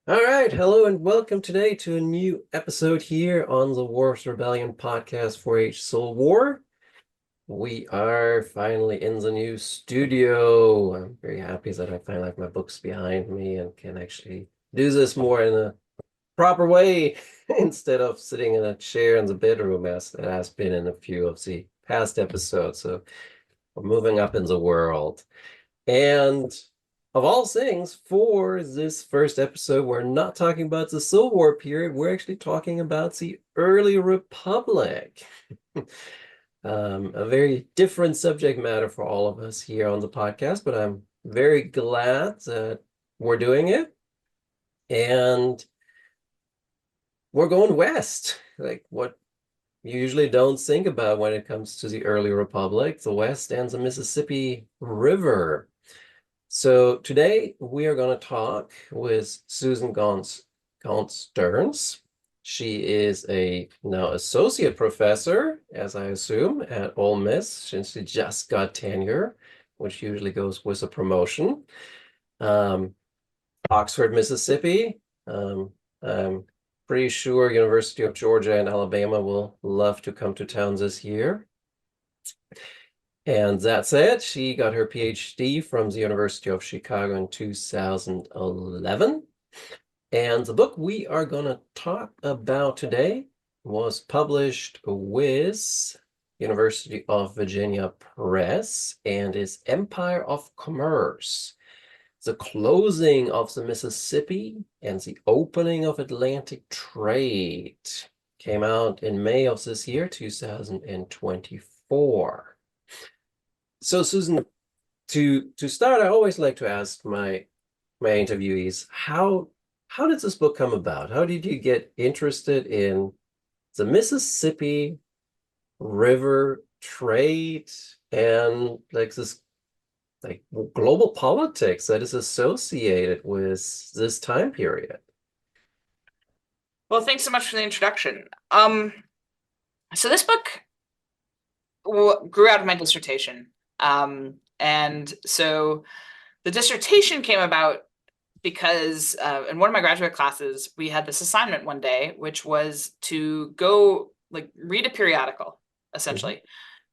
All right, hello and welcome today to a new episode here on the Wars Rebellion podcast 4-H Soul War. We are finally in the new studio. I'm very happy that I finally have my books behind me and can actually do this more in a proper way instead of sitting in a chair in the bedroom as it has been in a few of the past episodes. So we're moving up in the world. And of all things, for this first episode, we're not talking about the Civil War period. We're actually talking about the early Republic. A very different subject matter for all of us here on the podcast, but I'm very glad that we're doing it. And we're going west, like what you usually don't think about when it comes to the early Republic, the West and the Mississippi River. So today we are going to talk with Susan Gaunt Stearns. She is a now associate professor, as I assume, at Ole Miss since she just got tenure, which usually goes with a promotion. Um, Oxford, Mississippi. I'm pretty sure University of Georgia and Alabama will love to come to town this year. And that's it. She got her PhD from the University of Chicago in 2011. And the book we are going to talk about today was published with University of Virginia Press and is Empire of Commerce: The Closing of the Mississippi and the Opening of Atlantic Trade. Came out in May of this year, 2024. So Susan, to start, I always like to ask my interviewees, how did this book come about? How did you get interested in the Mississippi River trade and like this like global politics that is associated with this time period? Well, thanks so much for the introduction. So this book grew out of my dissertation. And so the dissertation came about because in one of my graduate classes, we had this assignment one day, which was to go like read a periodical, Mhm. essentially,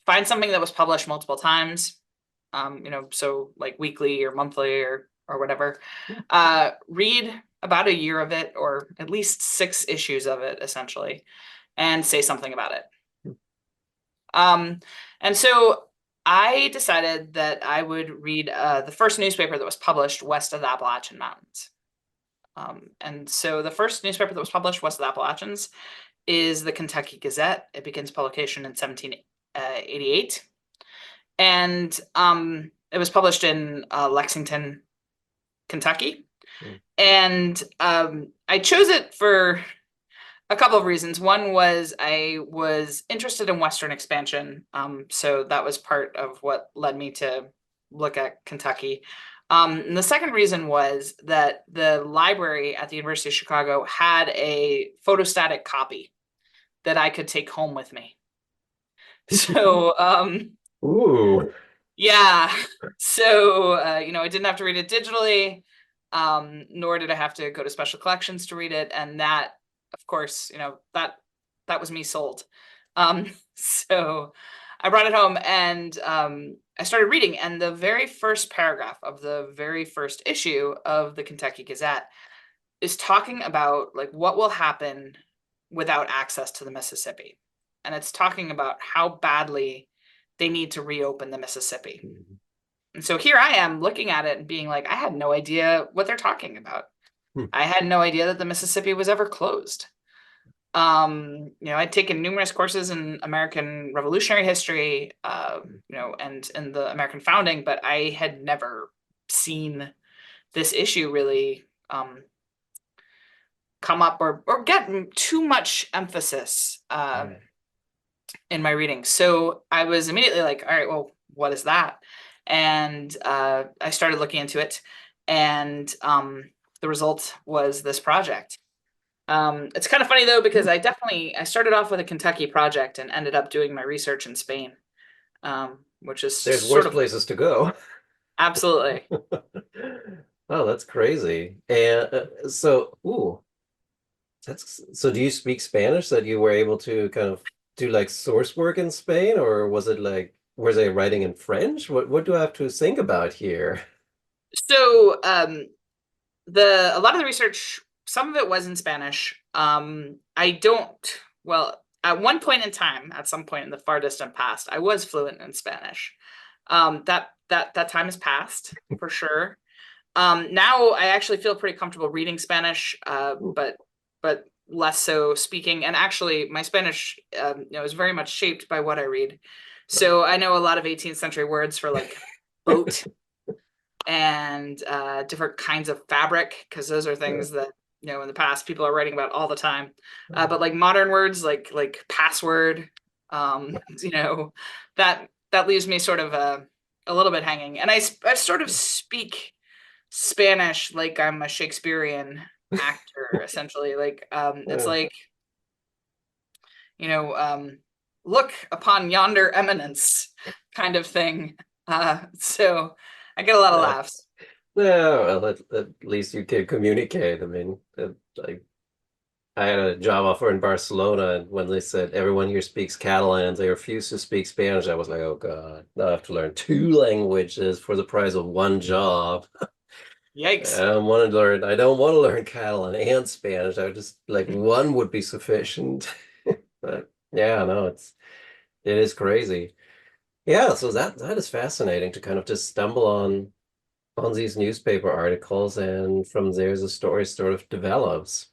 find something that was published multiple times, so like weekly or monthly or whatever. Read about a year of it, or at least 6 issues of it, essentially, and say something about it. Um, and so I decided that I would read the first newspaper that was published west of the Appalachian Mountains. And so the first newspaper that was published west of the Appalachians is the Kentucky Gazette. It begins publication in 1788. And it was published in Lexington, Kentucky. Mm. And I chose it for a couple of reasons. One was I was interested in Western expansion. So that was part of what led me to look at Kentucky. And the second reason was that the library at the University of Chicago had a photostatic copy that I could take home with me. So, Ooh. yeah. So, I didn't have to read it digitally, nor did I have to go to special collections to read it. And that, of course, that was me sold. So I brought it home and I started reading. And the very first paragraph of the very first issue of the Kentucky Gazette is talking about like what will happen without access to the Mississippi. And it's talking about how badly they need to reopen the Mississippi. And so here I am looking at it and being like, I had no idea what they're talking about. Mhm. I had no idea that the Mississippi was ever closed. I'd taken numerous courses in American Revolutionary history, and in the American founding, but I had never seen this issue really come up or get too much emphasis Right. in my reading. So I was immediately like, all right, well, what is that? And I started looking into it, and the result was this project. It's kind of funny though, because I started off with a Kentucky project and ended up doing my research in Spain, which is There's sort worse of places to go. absolutely. Oh, that's crazy. And that's so. Do you speak Spanish that you were able to kind of do like source work in Spain, or was it writing in French? What do I have to think about here? So the a lot of the research, some of it was in Spanish. I don't, well, at one point in time, at some point in the far distant past, I was fluent in Spanish. That time has passed for sure. Now I actually feel pretty comfortable reading Spanish, but less so speaking. And actually, my Spanish, is very much shaped by what I read. So I know a lot of 18th century words for like boat and different kinds of fabric, because those are things that in the past people are writing about all the time. But like modern words, like password, you know, that leaves me sort of a little bit hanging. And I sort of speak Spanish like I'm a Shakespearean actor, essentially. Like it's Uh, like, you know, look upon yonder eminence kind of thing. So I get a lot of uh, laughs. no, well, at least you can communicate. I mean, like I had a job offer in Barcelona, and when they said everyone here speaks Catalan, they refused to speak Spanish. I was like, oh God, now I have to learn two languages for the price of one job. Yikes. I don't want to learn Catalan and Spanish. I would just like one would be sufficient. But yeah, no, it is crazy. Yeah, so that is fascinating to kind of just stumble on these newspaper articles, and from there the story sort of develops.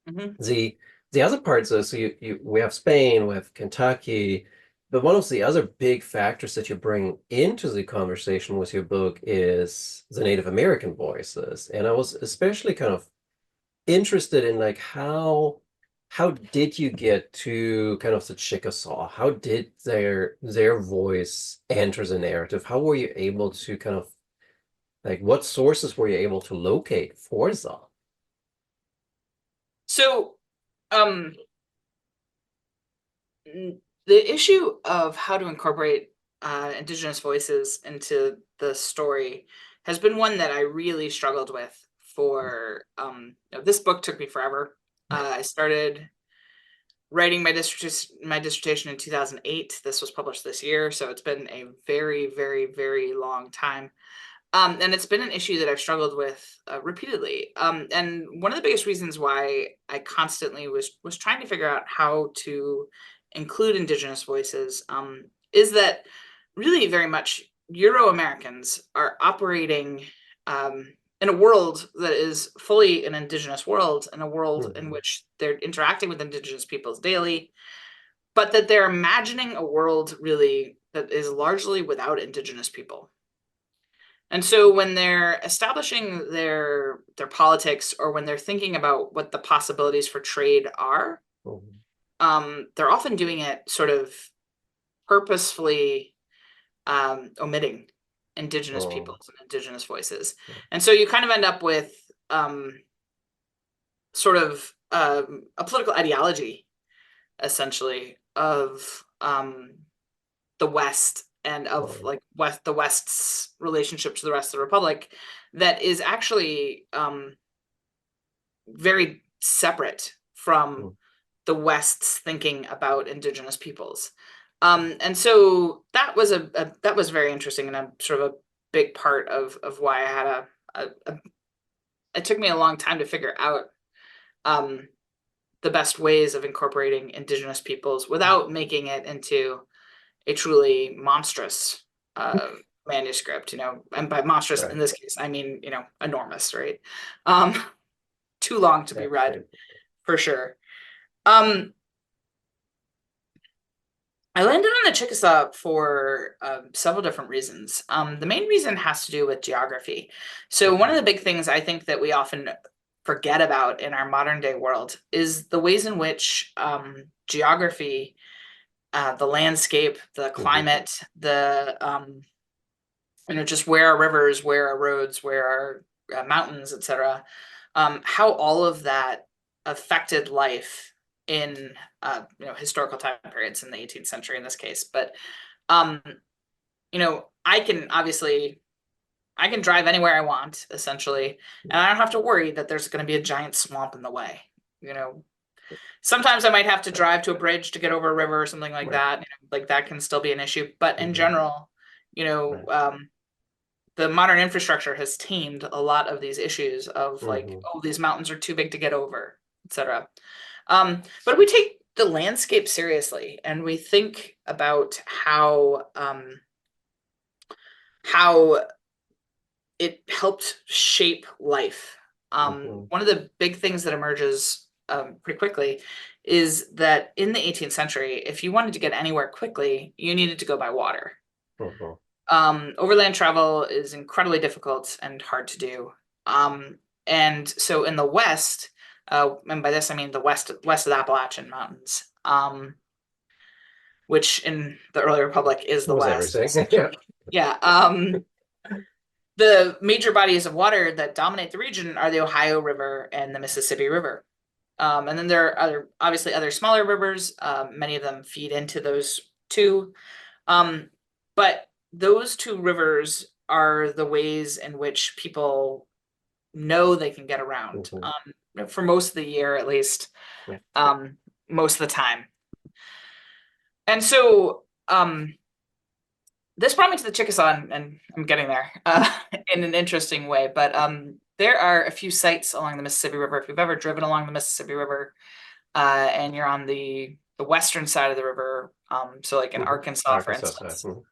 Hmm. The the other parts so you we have Spain, we have Kentucky, but one of the other big factors that you bring into the conversation with your book is the Native American voices. And I was especially kind of interested in like how did you get to kind of the Chickasaw? How did their voice enter the narrative? How were you able to kind of like what sources were you able to locate for that? So, um, the issue of how to incorporate Indigenous voices into the story has been one that I really struggled with for, this book took me forever. I started writing my dissertation in 2008. This was published this year, so it's been a very, very, very long time. And it's been an issue that I've struggled with repeatedly. And one of the biggest reasons why I constantly was trying to figure out how to include Indigenous voices is that really very much Euro Americans are operating um, in a world that is fully an Indigenous world, in a world in Mhm. which they're interacting with Indigenous peoples daily, but that they're imagining a world really that is largely without Indigenous people. And so when they're establishing their politics, or when they're thinking about what the possibilities for trade are, Mhm. they're often doing it sort of purposefully omitting Indigenous Oh, peoples and Indigenous voices. And so you kind of end up with um, sort of a political ideology, essentially, of the West and of oh, like the West's relationship to the rest of the Republic that is actually very separate from oh. the West's thinking about Indigenous peoples. And so that was very interesting, and a sort of a big part of why I had a it took me a long time to figure out um, the best ways of incorporating Indigenous peoples without making it into a truly monstrous uh, manuscript, and by monstrous in Right. this case, I mean, enormous, right? Um, too long to be Yeah, read right. for sure. Um, I landed on the Chickasaw for several different reasons. The main reason has to do with geography. So, one of Mhm. the big things I think that we often forget about in our modern day world is the ways in which geography, the landscape, the Mhm. climate, the just where are rivers, where are roads, where are mountains, etc. How all of that affected life in historical time periods in the 18th century in this case. But I can obviously I can drive anywhere I want, essentially, and I don't have to worry that there's going to be a giant swamp in the way. You know, sometimes I might have to drive to a bridge to get over a river or something like Right. that. Like that can still be an issue. But in Mhm. general, you know, Right. the modern infrastructure has tamed a lot of these issues of like, Mhm. oh, these mountains are too big to get over, etc. But we take the landscape seriously, and we think about how it helped shape life. Mhm. One of the big things that emerges pretty quickly is that in the 18th century, if you wanted to get anywhere quickly, you needed to go by water. Mhm. Overland travel is incredibly difficult and hard to do. And so in the West, and by this I mean the west of the Appalachian Mountains, which in the early republic is It the was West, everything. Yeah. essentially. Yeah. The major bodies of water that dominate the region are the Ohio River and the Mississippi River. And then there are obviously other smaller rivers. Many of them feed into those two. Um, but those two rivers are the ways in which people know they can get around, Mhm. for most of the year, at least, Yeah. most of the time. And so this brought me to the Chickasaw, and I'm getting there in an interesting way. But there are a few sites along the Mississippi River. If you've ever driven along the Mississippi River, and you're on the western side of the river, so like in Mhm. Arkansas, for Arkansas side. instance, Mhm.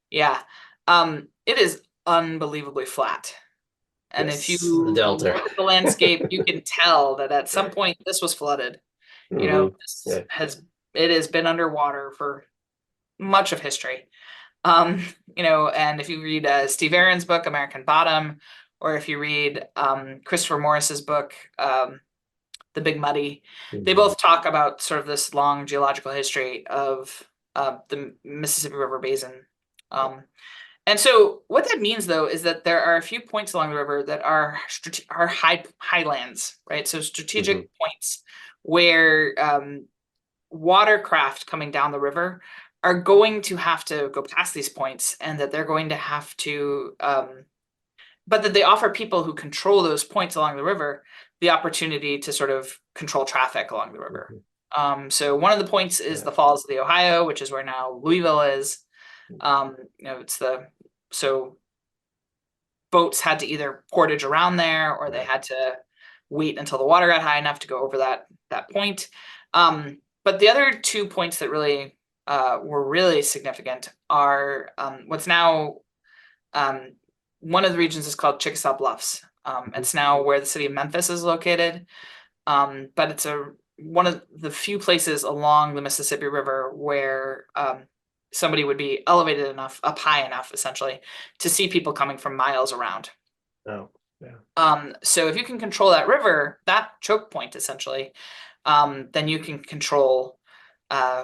yeah, it is unbelievably flat. And if you Yes, the Delta. look at the landscape, you can tell that at some point this was flooded. You know, Hmm. this Yeah. has been underwater for much of history. Um, and if you read Steve Aaron's book, American Bottom, or if you read Christopher Morris's book, The Big Muddy, they Mhm. both talk about sort of this long geological history of the Mississippi River Basin. Um, and so what that means, though, is that there are a few points along the river that are highlands, right? So Mhm. strategic points where watercraft coming down the river are going to have to go past these points, and that they're going to have to, but that they offer people who control those points along the river the opportunity to sort of control traffic along the river. Mhm. So one of the points is Yeah. the Falls of the Ohio, which is where now Louisville is. It's so boats had to either portage around there, or they Right. had to wait until the water got high enough to go over that point. But the other 2 points that really were really significant are what's now um, one of the regions is called Chickasaw Bluffs. Mhm. It's now where the city of Memphis is located, but it's one of the few places along the Mississippi River where somebody would be elevated enough, up high enough, essentially, to see people coming from miles around. Oh, yeah. So if you can control that river, that choke point, essentially, then you can control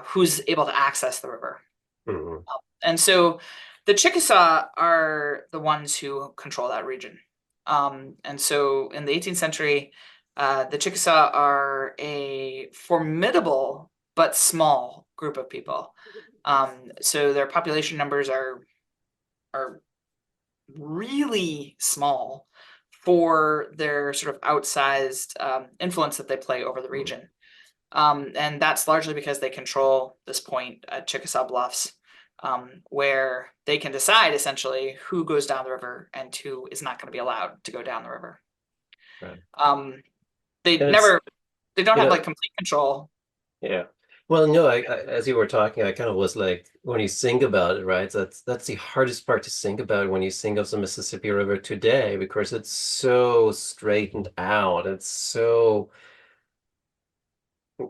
who's able to access the river. Mhm. And so the Chickasaw are the ones who control that region. And so in the 18th century, the Chickasaw are a formidable but small group of people. So their population numbers are really small for their sort of outsized influence that they play over the Mhm. region. And that's largely because they control this point at Chickasaw Bluffs, where they can decide essentially who goes down the river and who is not going to be allowed to go down the river. Right. Um, they And it's, never, they don't you have know, like complete control. yeah. Well, no, as you were talking, I kind of was like, when you think about it, right? That's the hardest part to think about when you think of the Mississippi River today, because it's so straightened out. It's so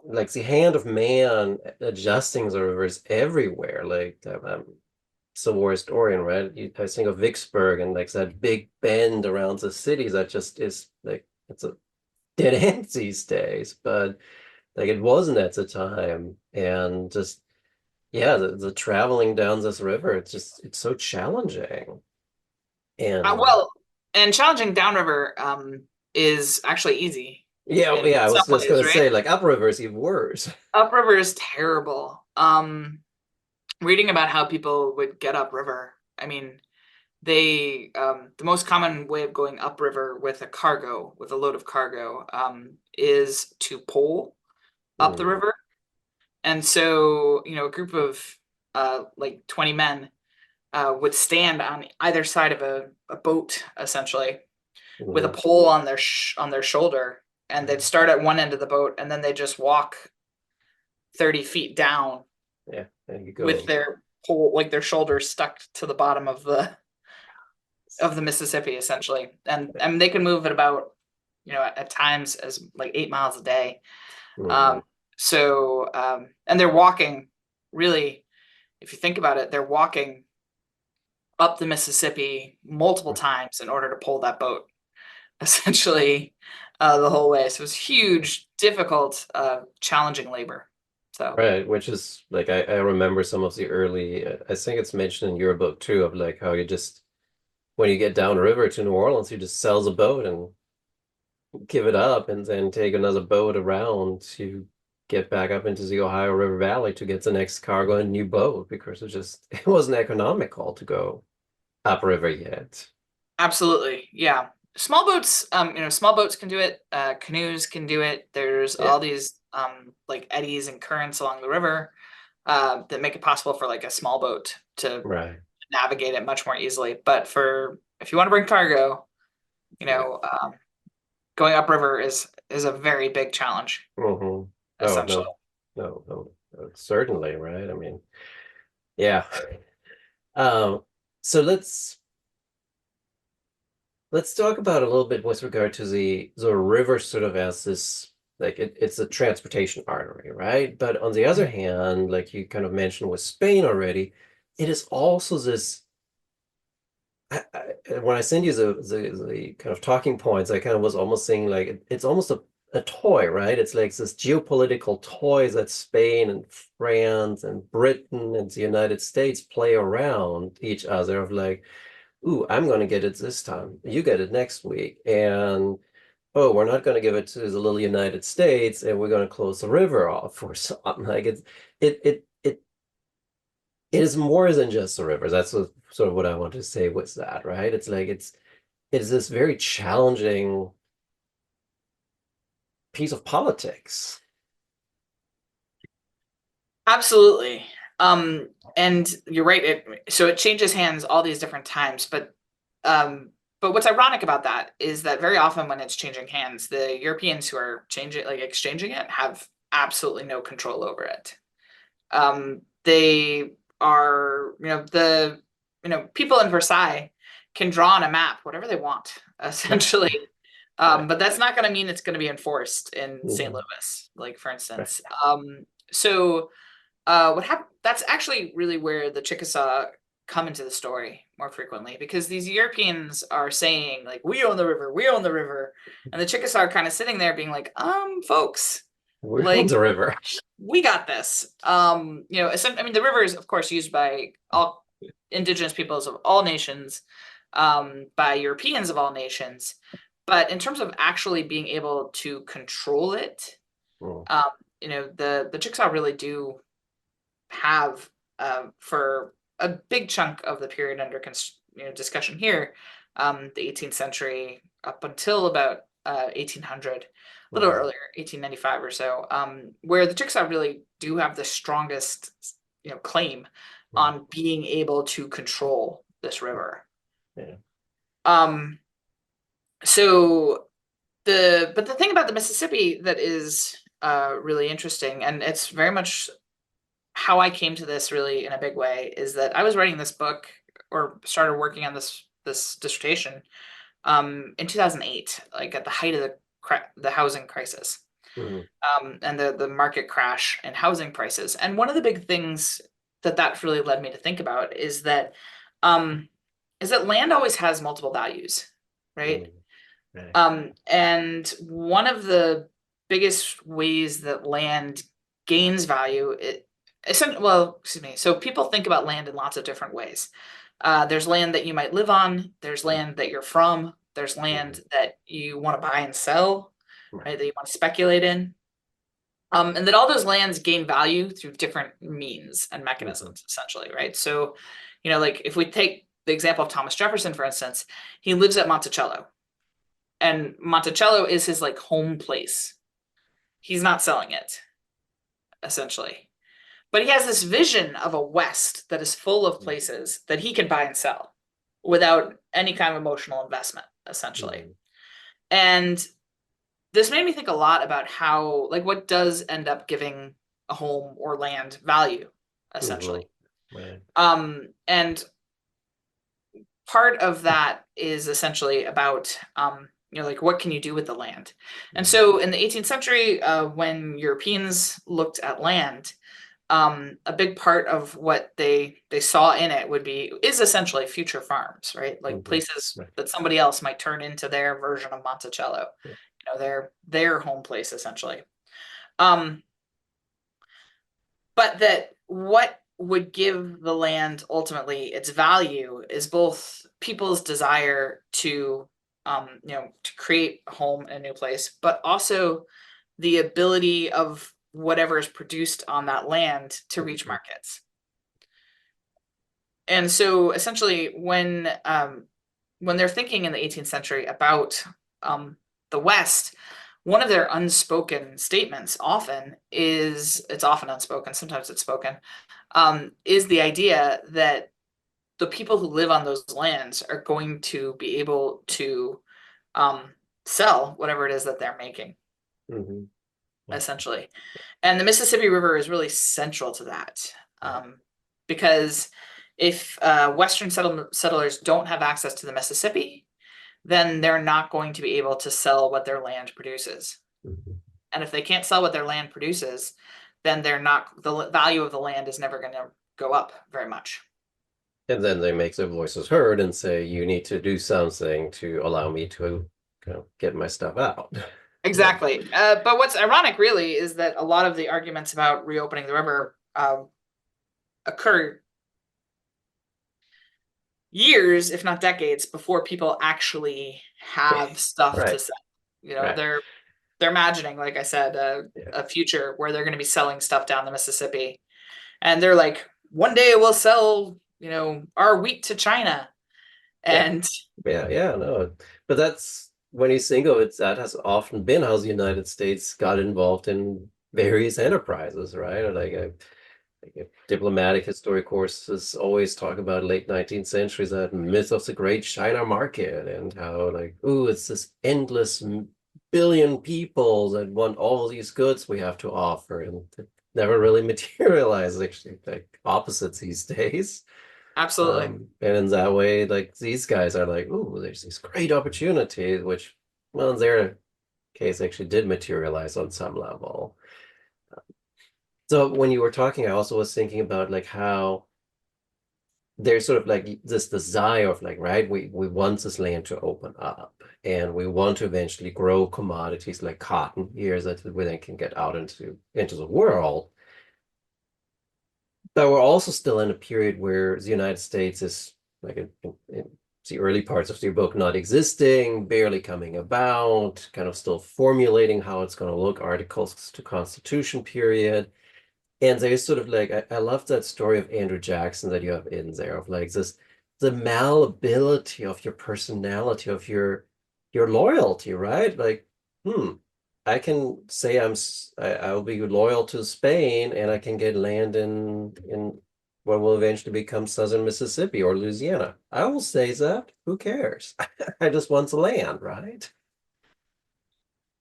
like the hand of man adjusting the rivers everywhere. Like Civil War historian, right? I think of Vicksburg and like that big bend around the city that just is like it's a dead end these days, but like it wasn't at the time. And just yeah, the traveling down this river, it's so challenging. And Well, and challenging downriver is actually easy yeah, in yeah, I some was just ways, gonna right? say like upriver is even worse. Upriver is terrible. Reading about how people would get upriver, I mean, the most common way of going upriver with a load of cargo, is to pole up the Mm, river. And so, a group of like 20 men would stand on either side of a boat, essentially, with a mhm. pole on their shoulder, and they'd start at one end of the boat, and then they just walk 30 feet down Yeah, there you with go. their pole, like their shoulders stuck to the bottom of the Mississippi, essentially. And I mean, they can move at about, at times as like 8 miles a day. Mhm. Um, and they're walking, really, if you think about it, they're walking up the Mississippi multiple times in order to pull that boat, essentially, the whole way. So it was huge, difficult, challenging labor. So Right, which is like I remember some of the early, I think it's mentioned in your book too, of like how you just when you get downriver to New Orleans, you just sell the boat and give it up and then take another boat around to get back up into the Ohio River Valley to get the next cargo and new boat because it wasn't economical to go upriver yet. absolutely, yeah. Small boats can do it. Canoes can do it. There's Yeah, all these like eddies and currents along the river that make it possible for like a small boat to right. navigate it much more easily. But for if you want to bring cargo, you Yeah. know, going upriver is a very big challenge, Hmm. Oh, essentially. no, certainly, right? I mean, yeah. Um, so let's talk about a little bit with regard to the river sort of as this like it's a transportation artery, right? But on the other hand, like you kind of mentioned with Spain already, it is also this when I send you the kind of talking points, I kind of was almost saying like it's almost a toy, right? It's like this geopolitical toy that Spain and France and Britain and the United States play around each other of like, ooh, I'm going to get it this time. You get it next week. And oh, we're not going to give it to the little United States and we're going to close the river off or something. Like it is more than just the river. That's sort of what I want to say with that, right? It's like it's this very challenging piece of politics. Absolutely. And you're right. So it changes hands all these different times, um, but what's ironic about that is that very often when it's changing hands, the Europeans who are exchanging it, have absolutely no control over it. They are, people in Versailles can draw on a map whatever they want, essentially. Right. But that's not going to mean it's going to be enforced in St. Mhm. Louis, like for Right. instance. So what happened? That's actually really where the Chickasaw come into the story more frequently, because these Europeans are saying like, "We own the river, we own the river," and the Chickasaw are kind of sitting there being like, folks, We're on like the river. we got this." I mean, the river is of course used by all indigenous peoples of all nations, by Europeans of all nations, but in terms of actually being able to control it, Mm, um, the Chickasaw really do have, for a big chunk of the period under discussion here, the 18th century up until about 1800, a little mhm, earlier, 1895 or so, where the Chickasaw really do have the strongest, claim mm, on being able to control this river. yeah. Um, so but the thing about the Mississippi that is really interesting, and it's very much how I came to this really in a big way, is that I was writing this book, or started working on this dissertation, in 2008, like at the height of the housing crisis, Mhm, and the market crash in housing prices. And one of the big things that really led me to think about um, is that land always has multiple values, right? mm, right. And one of the biggest ways that land gains value, excuse me. So people think about land in lots of different ways. There's land that you might live on. There's Mm, land that you're from. There's mhm, land that you want to buy and sell, right. right? That you want to speculate in. And that all those lands gain value through different means and Mhm, mechanisms, essentially, right? So, like if we take the example of Thomas Jefferson, for instance, he lives at Monticello, and Monticello is his like home place. He's not selling it, essentially. But he has this vision of a West that is full of places that he can buy and sell without any kind of emotional investment, essentially. Mhm. And this made me think a lot about how, like, what does end up giving a home or land value, essentially. Right. And part of that is essentially about, like, what can you do with the land? And so in the 18th century, when Europeans looked at land, a big part of what they saw in it is essentially future farms, right? Like places Right. that somebody else might turn into their version of Monticello, Yeah. their home place, essentially. But that what would give the land ultimately its value is both people's desire to to create a home in a new place, but also the ability of whatever is produced on that land to reach markets. And so essentially when they're thinking in the 18th century about the West, one of their unspoken statements it's often unspoken, sometimes it's spoken, is the idea that the people who live on those lands are going to be able to sell whatever it is that they're making, essentially. And the Mississippi River is really central to that, because if Western settlers don't have access to the Mississippi, then they're not going to be able to sell what their land produces. And if they can't sell what their land produces, then the value of the land is never going to go up very much. And then they make their voices heard and say, you need to do something to allow me to get my stuff out. Exactly. But what's ironic, really, is that a lot of the arguments about reopening the river occur years, if not decades, before people actually have stuff to sell. They're imagining, like I said, a future where they're going to be selling stuff down the Mississippi, and they're like, one day we'll sell, our wheat to China, and no, but that's when you think of it, that has often been how the United States got involved in various enterprises, right? Like diplomatic history courses always talk about late 19th century, that myth of the great China market, and how it's this endless billion people that want all these goods we have to offer, and it never really materialized. Actually, like opposites these days. Absolutely. And in that way, like these guys are like, ooh, there's these great opportunities, which, well, in their case, actually did materialize on some level. So when you were talking, I also was thinking about like how there's sort of like this desire of like, right, we want this land to open up, and we want to eventually grow commodities like cotton here that we then can get out into the world. But we're also still in a period where the United States is like in the early parts of the book not existing, barely coming about, kind of still formulating how it's going to look, articles to Constitution period. And there's sort of like, I love that story of Andrew Jackson that you have in there, of like this, the malleability of your personality, of your loyalty, right? Like, I can say I will be loyal to Spain, and I can get land in what will eventually become southern Mississippi or Louisiana. I will say that. Who cares? I just want the land, right?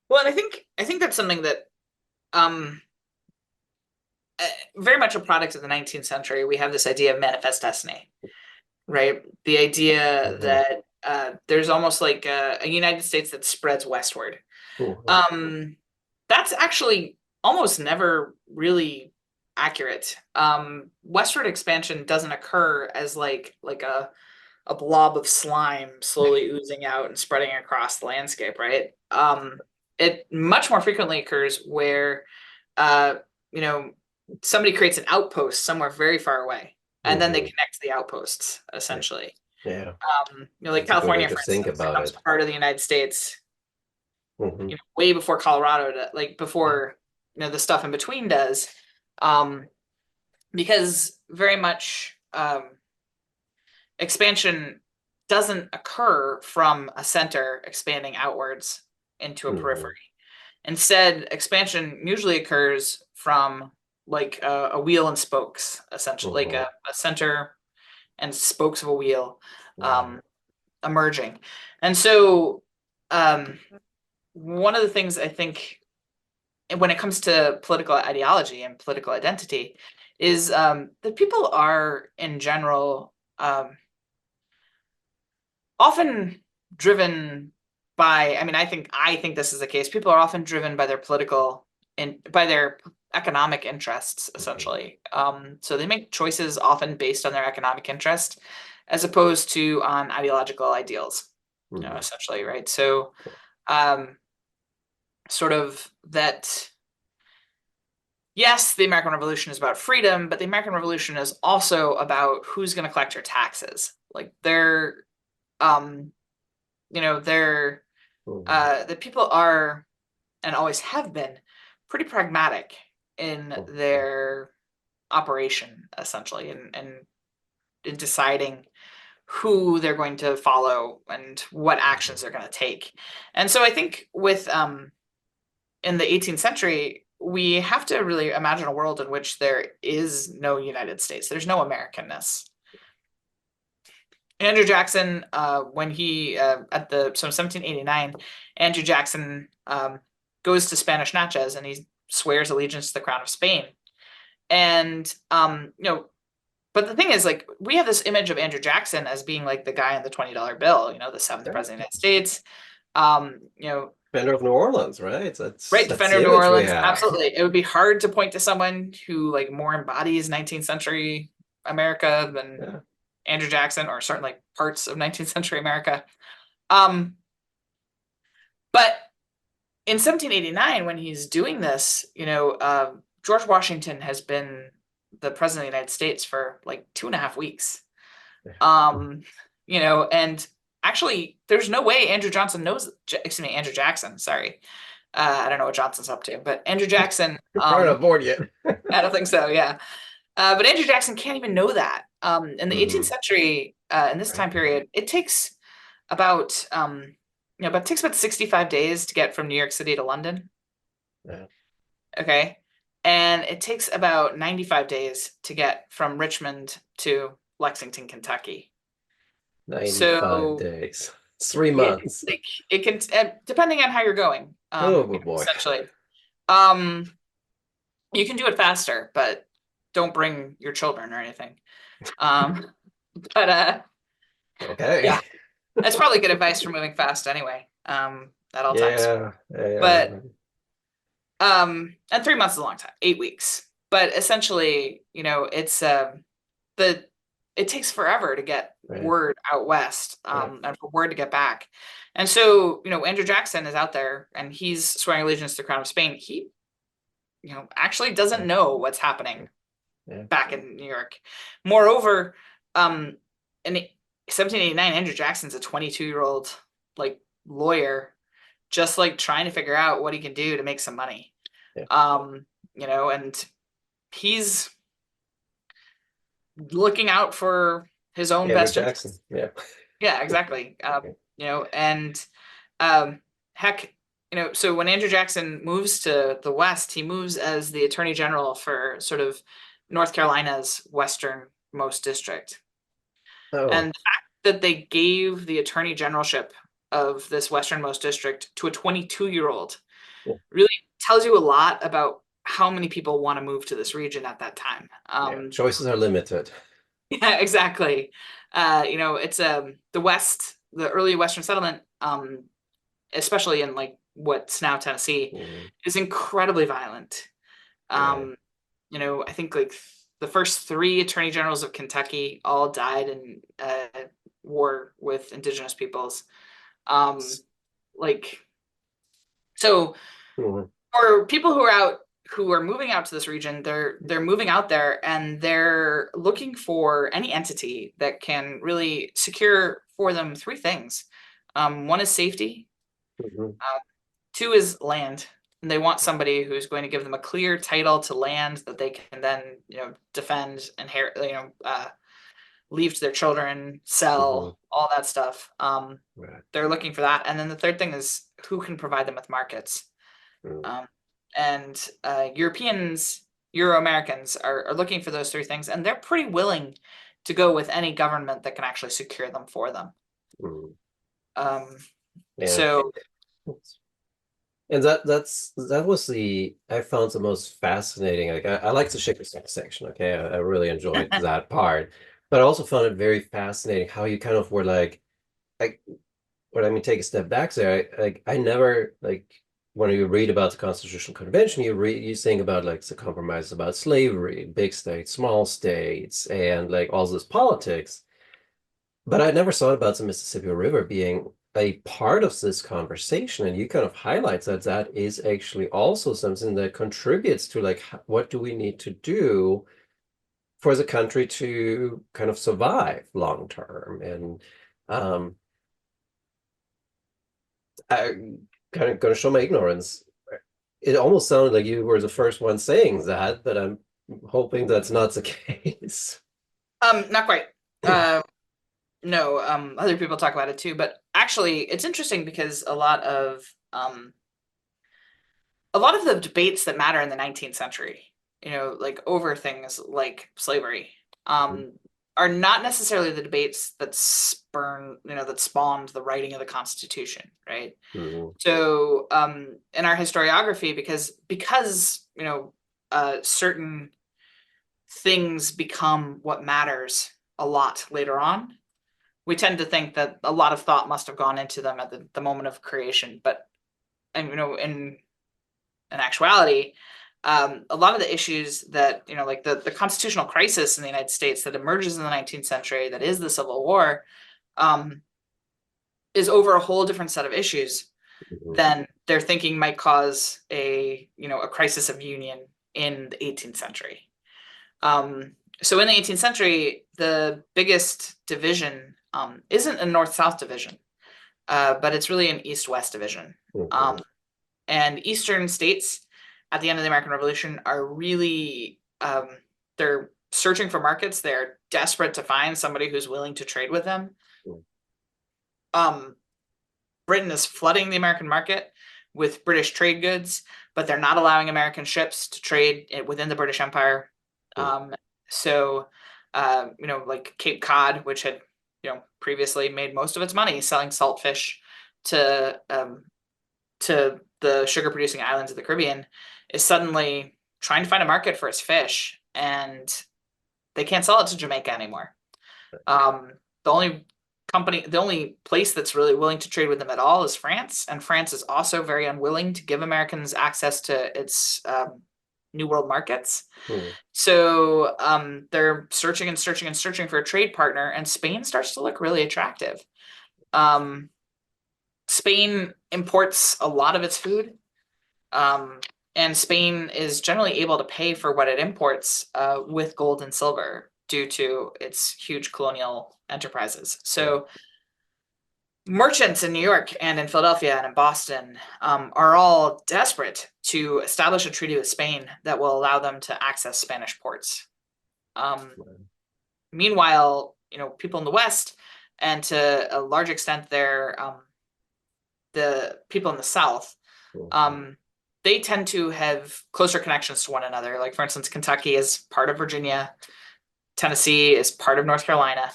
Well, and I think that's something that very much a product of the 19th century. We have this idea of manifest destiny, right? The idea that there's almost like a United States that spreads westward. That's actually almost never really accurate. Westward expansion doesn't occur as like a blob of slime slowly oozing out and spreading across the landscape, right? It much more frequently occurs where somebody creates an outpost somewhere very far away, and then they connect the outposts, essentially. Yeah. Like California, for instance, becomes part of the United States way before Colorado, before the stuff in between does, because very much expansion doesn't occur from a center expanding outwards into a periphery. Instead, expansion usually occurs from like a wheel and spokes, essentially, like a center and spokes of a wheel emerging. And so one of the things I think when it comes to political ideology and political identity is that people are in general often driven by, I mean, I think this is the case. People are often driven by their political and by their economic interests, essentially. So they make choices often based on their economic interest as opposed to on ideological ideals, you know, essentially, right? So sort of that, yes, the American Revolution is about freedom, but the American Revolution is also about who's going to collect your taxes. Like they're, you know, they're, the people are, and always have been, pretty pragmatic in their operation, essentially, and in deciding who they're going to follow and what actions they're going to take. And so I think with in the 18th century, we have to really imagine a world in which there is no United States. There's no Americanness. Andrew Jackson, when he at the 1789, Andrew Jackson goes to Spanish Natchez and he swears allegiance to the crown of Spain. And you know, but the thing is, like, we have this image of Andrew Jackson as being like the guy in the $20 bill, you know, the seventh president of the United States. You know, Defender of New Orleans, right? Right, Defender of New Orleans. Absolutely. It would be hard to point to someone who like more embodies 19th century America than Andrew Jackson, or certainly parts of 19th century America. But in 1789, when he's doing this, you know, George Washington has been the president of the United States for like 2.5 weeks. You know, and actually, there's no way Andrew Jackson, sorry. I don't know what Johnson's up to, but Andrew Jackson. Probably not bored yet. I don't think so, yeah. But Andrew Jackson can't even know that. In the 18th century, in this time period, it takes about, you know, but it takes about 65 days to get from New York City to London. Yeah. Okay. And it takes about 95 days to get from Richmond to Lexington, Kentucky. 95 days. It's 3 months. It can, depending on how you're going. Oh boy. Essentially. You can do it faster, but don't bring your children or anything. But okay. Yeah, that's probably good advice for moving fast anyway. At all times. Yeah. But and 3 months is a long time, 8 weeks. But essentially, you know, it's it takes forever to get word out west, and for word to get back. And so, you know, Andrew Jackson is out there and he's swearing allegiance to the crown of Spain. He, you know, actually doesn't know what's happening back in New York. Moreover, in 1789, Andrew Jackson's a 22-year-old like lawyer, just like trying to figure out what he can do to make some money. You know, and he's looking out for his own best interest. Yeah, exactly. You know, and heck, you know, so when Andrew Jackson moves to the West, he moves as the Attorney General for sort of North Carolina's westernmost district. And the fact that they gave the Attorney Generalship of this westernmost district to a 22-year-old really tells you a lot about how many people want to move to this region at that time. Choices are limited. Yeah, exactly. You know, it's the West, the early Western settlement, especially in like what's now Tennessee, is incredibly violent. You know, I think like the first 3 attorney generals of Kentucky all died in war with indigenous peoples. Like, so for people who are moving out to this region, they're moving out there and they're looking for any entity that can really secure for them 3 things. 1 is safety. 2 is land. And they want somebody who's going to give them a clear title to land that they can then, you know, defend, inherit, you know, leave to their children, sell, all that stuff. Right. They're looking for that. And then the third thing is who can provide them with markets. Mm. And Europeans, Euro Americans are looking for those three things, and they're pretty willing to go with any government that can actually secure them for them. Mm. Yeah. So, and that was I found the most fascinating. Like I like the Shaker section. Okay, I really enjoyed that part, but I also found it very fascinating how you kind of were like, what I mean, take a step back there. I never like when you read about the Constitutional Convention, you think about like the compromises about slavery, big states, small states, and like all this politics. But I never thought about the Mississippi River being a part of this conversation, and you kind of highlight that that is actually also something that contributes to like what do we need to do for the country to kind of survive long term. And I'm kind of going to show my ignorance. It almost sounded like you were the first one saying that, but I'm hoping that's not the case. Not quite. No, other people talk about it too, but actually it's interesting because a lot of the debates that matter in the 19th century, like over things like slavery, are not necessarily the debates that that spawned the writing of the Constitution, right? Mm-hmm. So, in our historiography, because certain things become what matters a lot later on, we tend to think that a lot of thought must have gone into them at the moment of creation. But, and in actuality, a lot of the issues that, like the constitutional crisis in the United States that emerges in the 19th century, that is the Civil War, is over a whole different set of issues than they're thinking might cause a crisis of union in the 18th century. So in the 18th century, the biggest division isn't a North-South division, but it's really an East-West division. And Eastern states at the end of the American Revolution are really, they're searching for markets. They're desperate to find somebody who's willing to trade with them. Britain is flooding the American market with British trade goods, but they're not allowing American ships to trade within the British Empire. So, like Cape Cod, which had, previously made most of its money selling salt fish to the sugar-producing islands of the Caribbean, is suddenly trying to find a market for its fish, and they can't sell it to Jamaica anymore. The only place that's really willing to trade with them at all is France, and France is also very unwilling to give Americans access to its New World markets. So they're searching and searching and searching for a trade partner, and Spain starts to look really attractive. Spain imports a lot of its food, and Spain is generally able to pay for what it imports with gold and silver due to its huge colonial enterprises. So merchants in New York and in Philadelphia and in Boston are all desperate to establish a treaty with Spain that will allow them to access Spanish ports. Meanwhile, people in the West, and to a large extent the people in the South, they tend to have closer connections to one another. Like, for instance, Kentucky is part of Virginia. Tennessee is part of North Carolina.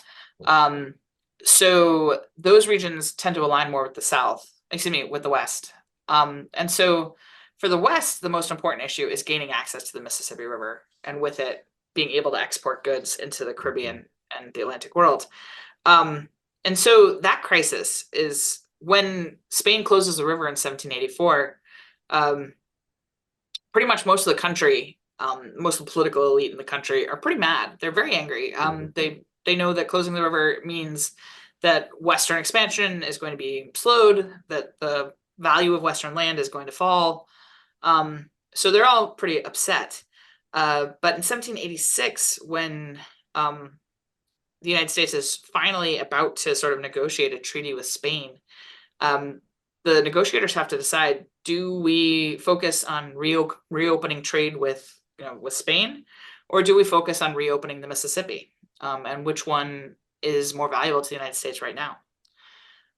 So those regions tend to align more with with the West. And so for the West, the most important issue is gaining access to the Mississippi River, and with it, being able to export goods into the Caribbean and the Atlantic world. And so that crisis is when Spain closes the river in 1784. Pretty much most of the country, most of the political elite in the country are pretty mad. They're very angry. They know that closing the river means that Western expansion is going to be slowed, that the value of Western land is going to fall. So they're all pretty upset. But in 1786, when the United States is finally about to sort of negotiate a treaty with Spain, the negotiators have to decide, do we focus on reopening trade with Spain, or do we focus on reopening the Mississippi? and which one is more valuable to the United States right now.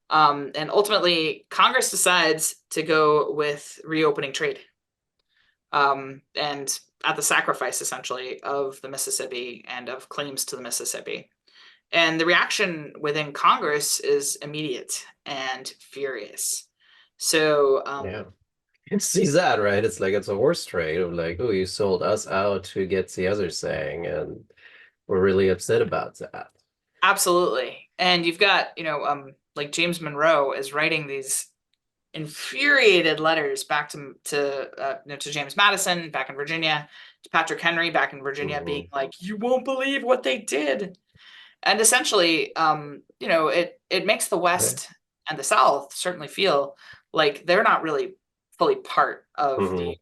And ultimately, Congress decides to go with reopening trade, and at the sacrifice, essentially, of the Mississippi and of claims to the Mississippi. And the reaction within Congress is immediate and furious. So, Yeah. It sees that, right? It's like it's a horse trade of like, oh, you sold us out to get the other saying, and we're really upset about that. absolutely. And you've got, like James Monroe is writing these infuriated letters back to James Madison back in Virginia, to Patrick Henry back in Virginia, being Mhm. like, "You won't believe what they did," and essentially, it makes the Yeah. West and the South certainly feel like they're not really fully part of the. Mhm.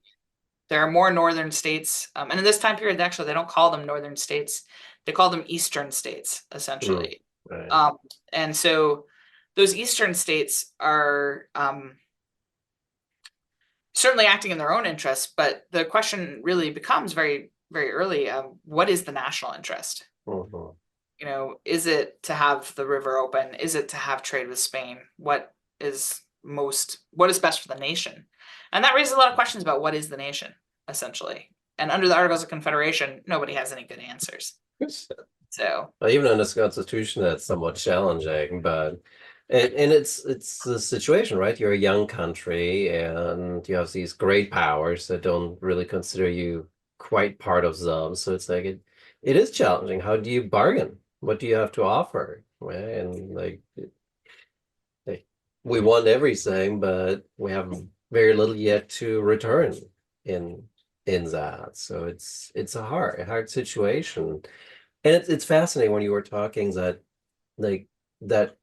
There are more northern states, and in this time period, actually, they don't call them northern states; they call them eastern states, Mm. essentially. Right. Um, and so, those eastern states are certainly acting in their own interests, but the question really becomes very, very early: what is the national interest? Mhm. Is it to have the river open? Is it to have trade with Spain? What is best for the nation? And that raises a lot of questions about what is the nation, essentially. And under the Articles of Confederation, nobody has any good answers. So, Well, even in this constitution, that's somewhat challenging, but and it's the situation, right? You're a young country, and you have these great powers that don't really consider you quite part of them. So it's like it is challenging. How do you bargain? What do you have to offer? Right? And like, we want everything, but we have very little yet to return in in that. So it's a hard situation. And it's fascinating when you were talking that like that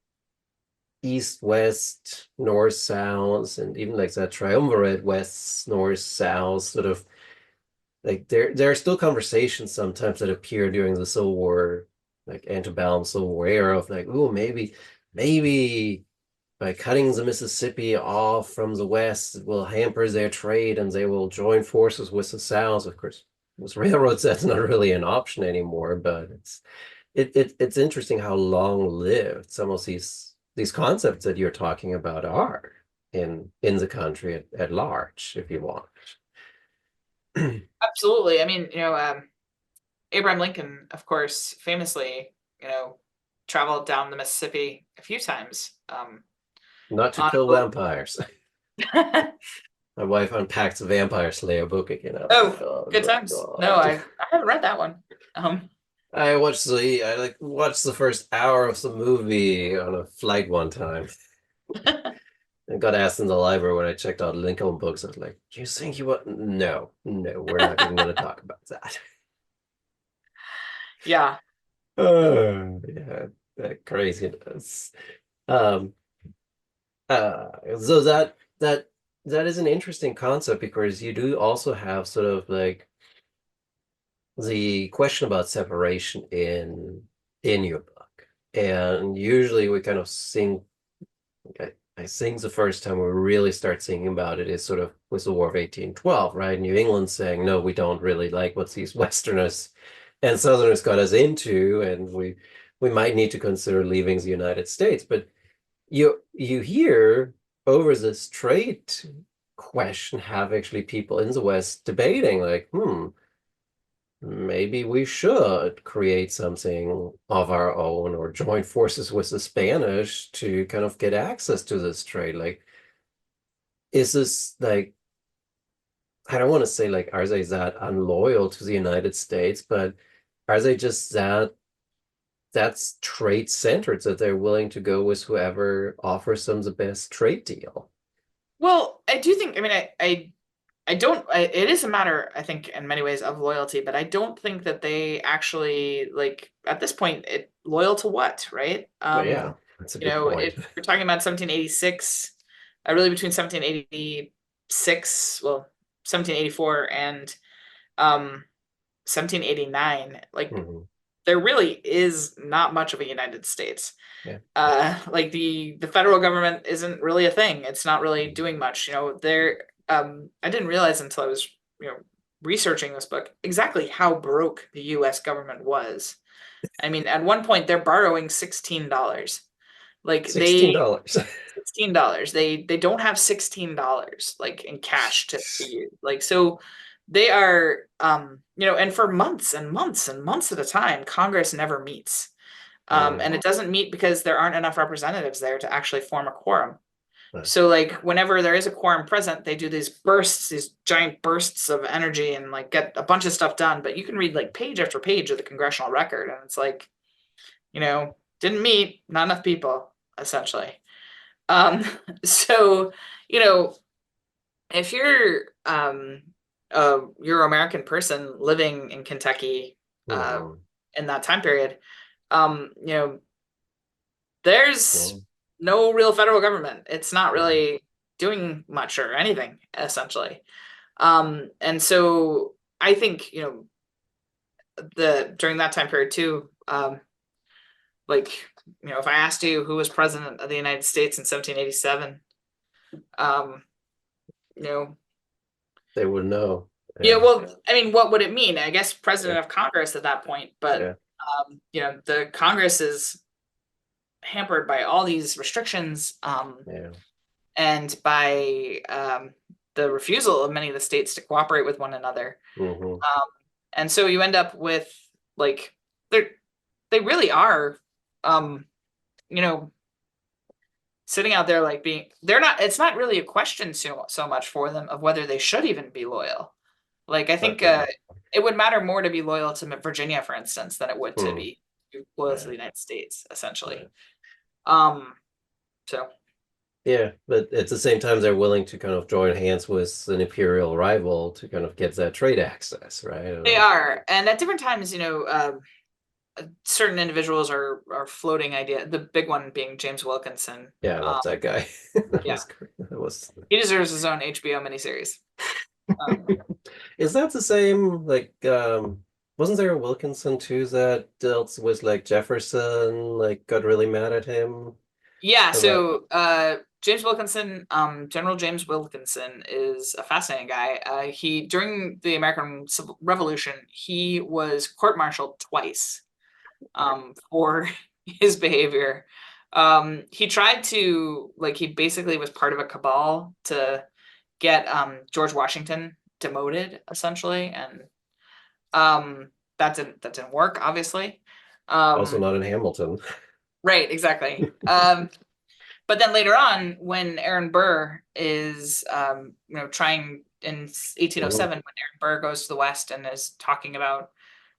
east west north south and even like that triumvirate west north south sort of like there are still conversations sometimes that appear during the Civil War, like antebellum Civil War era of like, oh, maybe by cutting the Mississippi off from the west it will hamper their trade and they will join forces with the south. Of course, with railroads that's not really an option anymore, but it's interesting how long-lived some of these concepts that you're talking about are in the country at large, if you want. absolutely. I mean, Abraham Lincoln, of course, famously, traveled down the Mississippi a few times. Not to On kill a boat. vampires. My wife unpacked the Vampire Slayer book again. I was like, Oh, oh good my times. No, God. I haven't read that one. Um, I like watched the first hour of the movie on a flight one time. And got asked in the library when I checked out Lincoln books. I was like, "Do you think you want?" No, no, we're not even going to talk about that. yeah. Yeah, that craziness. Um, so that is an interesting concept because you do also have sort of like the question about separation in your book, and usually we kind of sing. I think the first time we really start thinking about it is sort of with the War of 1812, right? New England saying, no, we don't really like what these Westerners and Southerners got us into, and we might need to consider leaving the United States. But you hear over this trade question have actually people in the West debating like, maybe we should create something of our own or join forces with the Spanish to kind of get access to this trade. Like, is this like, I don't want to say like, are they that unloyal to the United States, but are they just that's trade centered that they're willing to go with whoever offers them the best trade deal? Well, I do think, I mean, I don't, it is a matter, I think, in many ways of loyalty, but I don't think that they actually, like, at this point, loyal to what, right? But yeah, that's a good point. If we're talking about 1786, really between 1786, well, 1784 and 1789, like, Mhm. there really is not much of a United States. Yeah. Like the federal government isn't really a thing. It's not really doing much. I didn't realize until I was, researching this book exactly how broke the US government was. I mean, at one point they're borrowing $16. Like $16. $16. They don't have $16 like in cash to use. Like so they are and for months and months and months at a time, Congress never meets. And it doesn't meet because there aren't enough representatives there to actually form a quorum. So like whenever there is a quorum present, they do these bursts, these giant bursts of energy and like get a bunch of stuff done. But you can read like page after page of the congressional record, and it's like, didn't meet, not enough people, essentially. Um, so, you know, if you're a Euro-American person living in Kentucky in that time period, there's no real federal government. It's not really doing much or anything, essentially. And so I think, during that time period too, if I asked you who was president of the United States in 1787, they would know. Yeah, well, I mean, what would it mean? I guess president of Congress at that point, but the Congress is hampered by all these restrictions, and by the refusal of many of the states to cooperate with one another. And so you end up with like they really are sitting out there like it's not really a question so much for them of whether they should even be loyal. Like I think it would matter more to be loyal to Virginia, for instance, than it would to be loyal to the United States, essentially. So yeah, but at the same time, they're willing to kind of join hands with an imperial rival to kind of get that trade access, right? They are, and at different times, certain individuals are floating idea. The big one being James Wilkinson. Yeah, I love that guy. He deserves his own HBO miniseries. Is that the same? Like, wasn't there a Wilkinson too that dealt with like Jefferson? Like, got really mad at him. Yeah. So, James Wilkinson, General James Wilkinson is a fascinating guy. He during the American Civil Revolution, he was court-martialed twice. For his behavior. He tried to he basically was part of a cabal to get George Washington demoted, essentially, and that didn't work, obviously. Also not in Hamilton. Right, exactly. But then later on, when Aaron Burr is trying in 1807, when Aaron Burr goes to the West and is talking about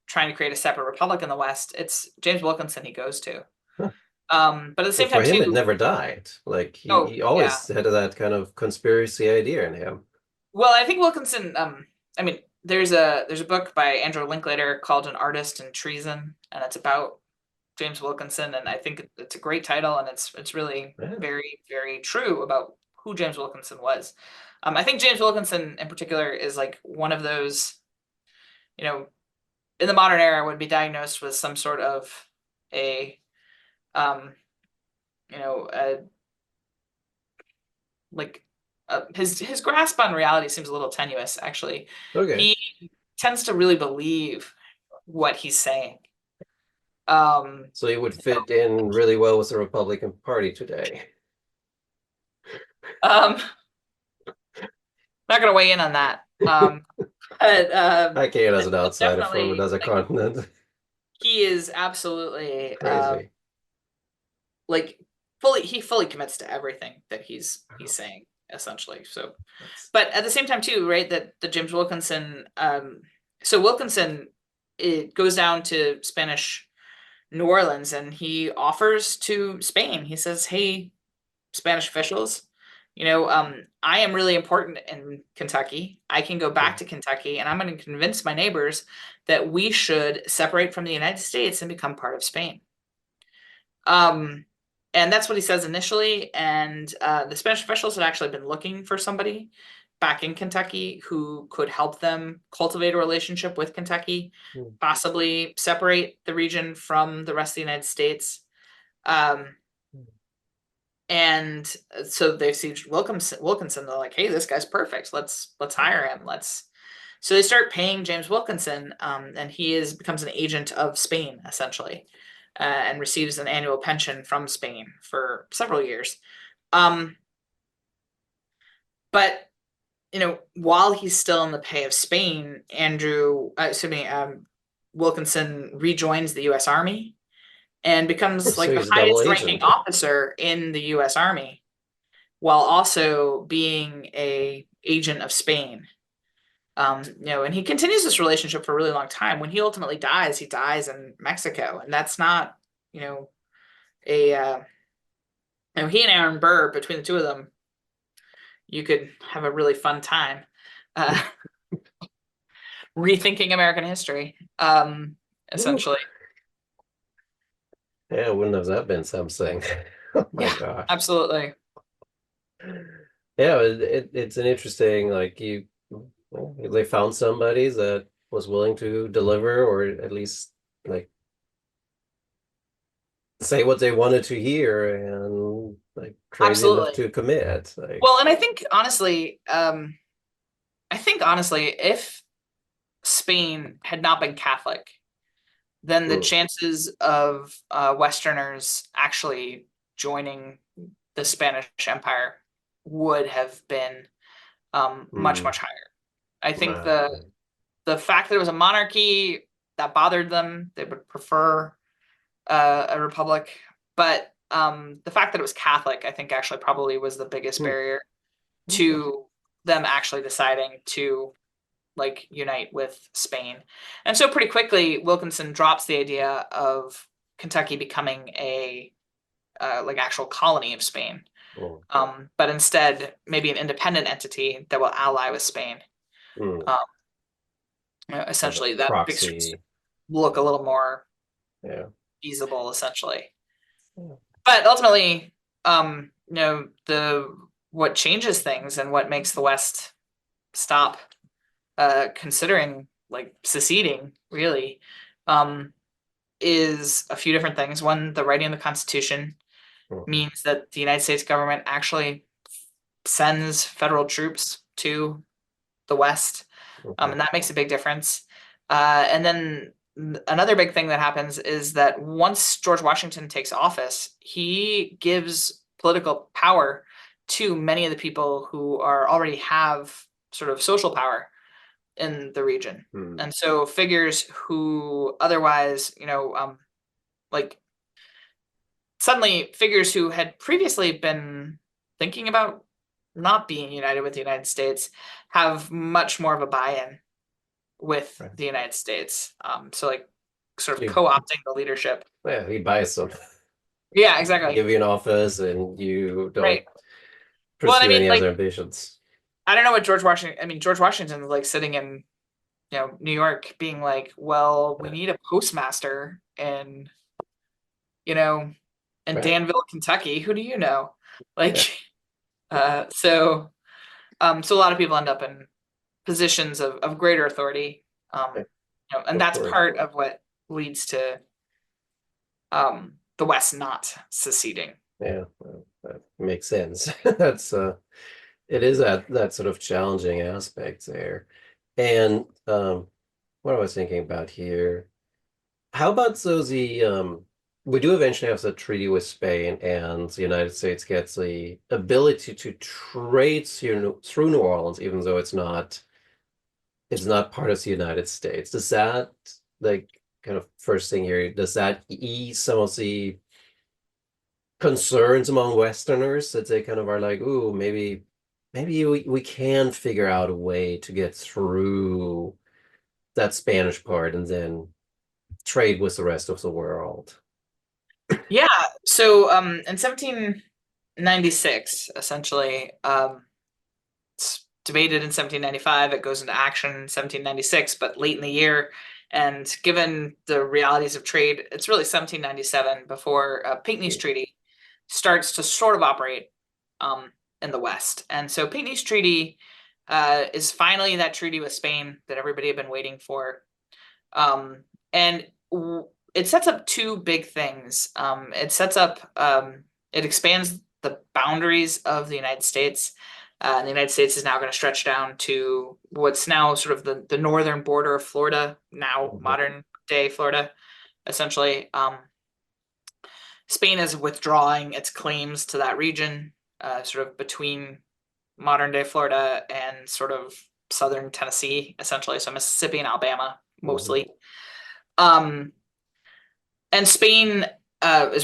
trying to create a separate republic in the West, it's James Wilkinson he goes to. But at the same time, for him, it never died. Like he always had that kind of conspiracy idea in him. Well, I think Wilkinson. I mean, there's a book by Andrew Linklater called "An Artist in Treason," and it's about James Wilkinson, and I think it's a great title, and it's really very, very true about who James Wilkinson was. I think James Wilkinson in particular is like one of those, in the modern era would be diagnosed with some sort of his grasp on reality seems a little tenuous, actually. Okay. He tends to really believe what he's saying. So he would fit in really well with the Republican Party today. Not gonna weigh in on that. I can't as an outsider from another continent. He is absolutely crazy. He fully commits to everything that he's saying, essentially. So, but at the same time too, right, that the James Wilkinson, so Wilkinson, it goes down to Spanish New Orleans and he offers to Spain. He says, "Hey, Spanish officials, I am really important in Kentucky. I can go back to Kentucky and I'm going to convince my neighbors that we should separate from the United States and become part of Spain." And that's what he says initially. And the Spanish officials had actually been looking for somebody back in Kentucky who could help them cultivate a relationship with Kentucky, possibly separate the region from the rest of the United States. And so they see Wilkinson. They're like, "Hey, this guy's perfect. Let's hire him. Let's So they start paying James Wilkinson, and he becomes an agent of Spain, essentially, and receives an annual pension from Spain for several years. But while he's still in the pay of Spain, Wilkinson rejoins the U.S. Army and becomes So like the he's a double highest ranking agent. officer in the U.S. Army, while also being a agent of Spain. And he continues this relationship for a really long time. When he ultimately dies, he dies in Mexico, and that's not, a he and Aaron Burr, between the two of them, you could have a really fun time rethinking American history, essentially. Yeah, wouldn't have that been something? Oh my Yeah, gosh. absolutely. Yeah, it's an interesting, like well, they found somebody that was willing to deliver, or at least like say what they wanted to hear, and like crazy enough Absolutely. to commit. Like, Well, and I think honestly, if Spain had not been Catholic, then the mm, chances of Westerners actually joining the Spanish Empire would have been much, mm, much higher. I think wow. the fact that it was a monarchy that bothered them, they would prefer a republic. But the fact that it was Catholic, I think, actually probably was the biggest Hmm, barrier okay. to them actually deciding to like unite with Spain. And so pretty quickly, Wilkinson drops the idea of Kentucky becoming a like actual colony of Spain, Oh, but instead maybe an independent entity that will ally with Spain. mm, Um, as a essentially, that makes things proxy. look a little more Yeah. feasible, essentially. Yeah. But ultimately, the what changes things and what makes the West stop considering like seceding really um, is a few different things. One, the writing of the Constitution Mhm, means that the United States government actually sends federal troops to the West, mhm, and that makes a big difference. And then another big thing that happens is that once George Washington takes office, he gives political power to many of the people who already have sort of social power in the region. mm. And so figures who otherwise, like suddenly figures who had previously been thinking about not being united with the United States have much more of a buy-in with Right. the United States. So like sort of You, co-opting the leadership. yeah, he buys some, Yeah, exactly. give you an office, and you Right. don't Well, and I pursue mean, any like, other ambitions. I don't know what George Washington, I mean, George Washington is like sitting in, New York being like, well, we Yeah. need a postmaster in, you know, in Right. Danville, Kentucky. Who do you know? Yeah. Like, so so a lot of people end up in positions of greater authority. Yeah. And Of that's course. part of what leads to the West not seceding. Yeah. Well, that makes sense. That's it is that sort of challenging aspect there. And what I was thinking about here, how about so we do eventually have the treaty with Spain, and the United States gets the ability to trade through New Orleans, even though it's not part of the United States. Does that, like, kind of first thing here, does that ease some of the concerns among Westerners that they kind of are like, ooh, maybe we can figure out a way to get through that Spanish part and then trade with the rest of the world? Yeah. So in 1796, essentially, it's debated in 1795. It goes into action in 1796, but late in the year. And given the realities of trade, it's really 1797 before Pinckney's Hmm. Treaty starts to sort of operate in the West. And so Pinckney's Treaty is finally that treaty with Spain that everybody had been waiting for. And it sets up two big things. It expands the boundaries of the United States And the United States is now going to stretch down to what's now sort of the northern border of Florida, now modern day Florida, essentially. Spain is withdrawing its claims to that region, sort of between modern day Florida and sort of southern Tennessee, essentially. So Mississippi and Alabama mostly. And Spain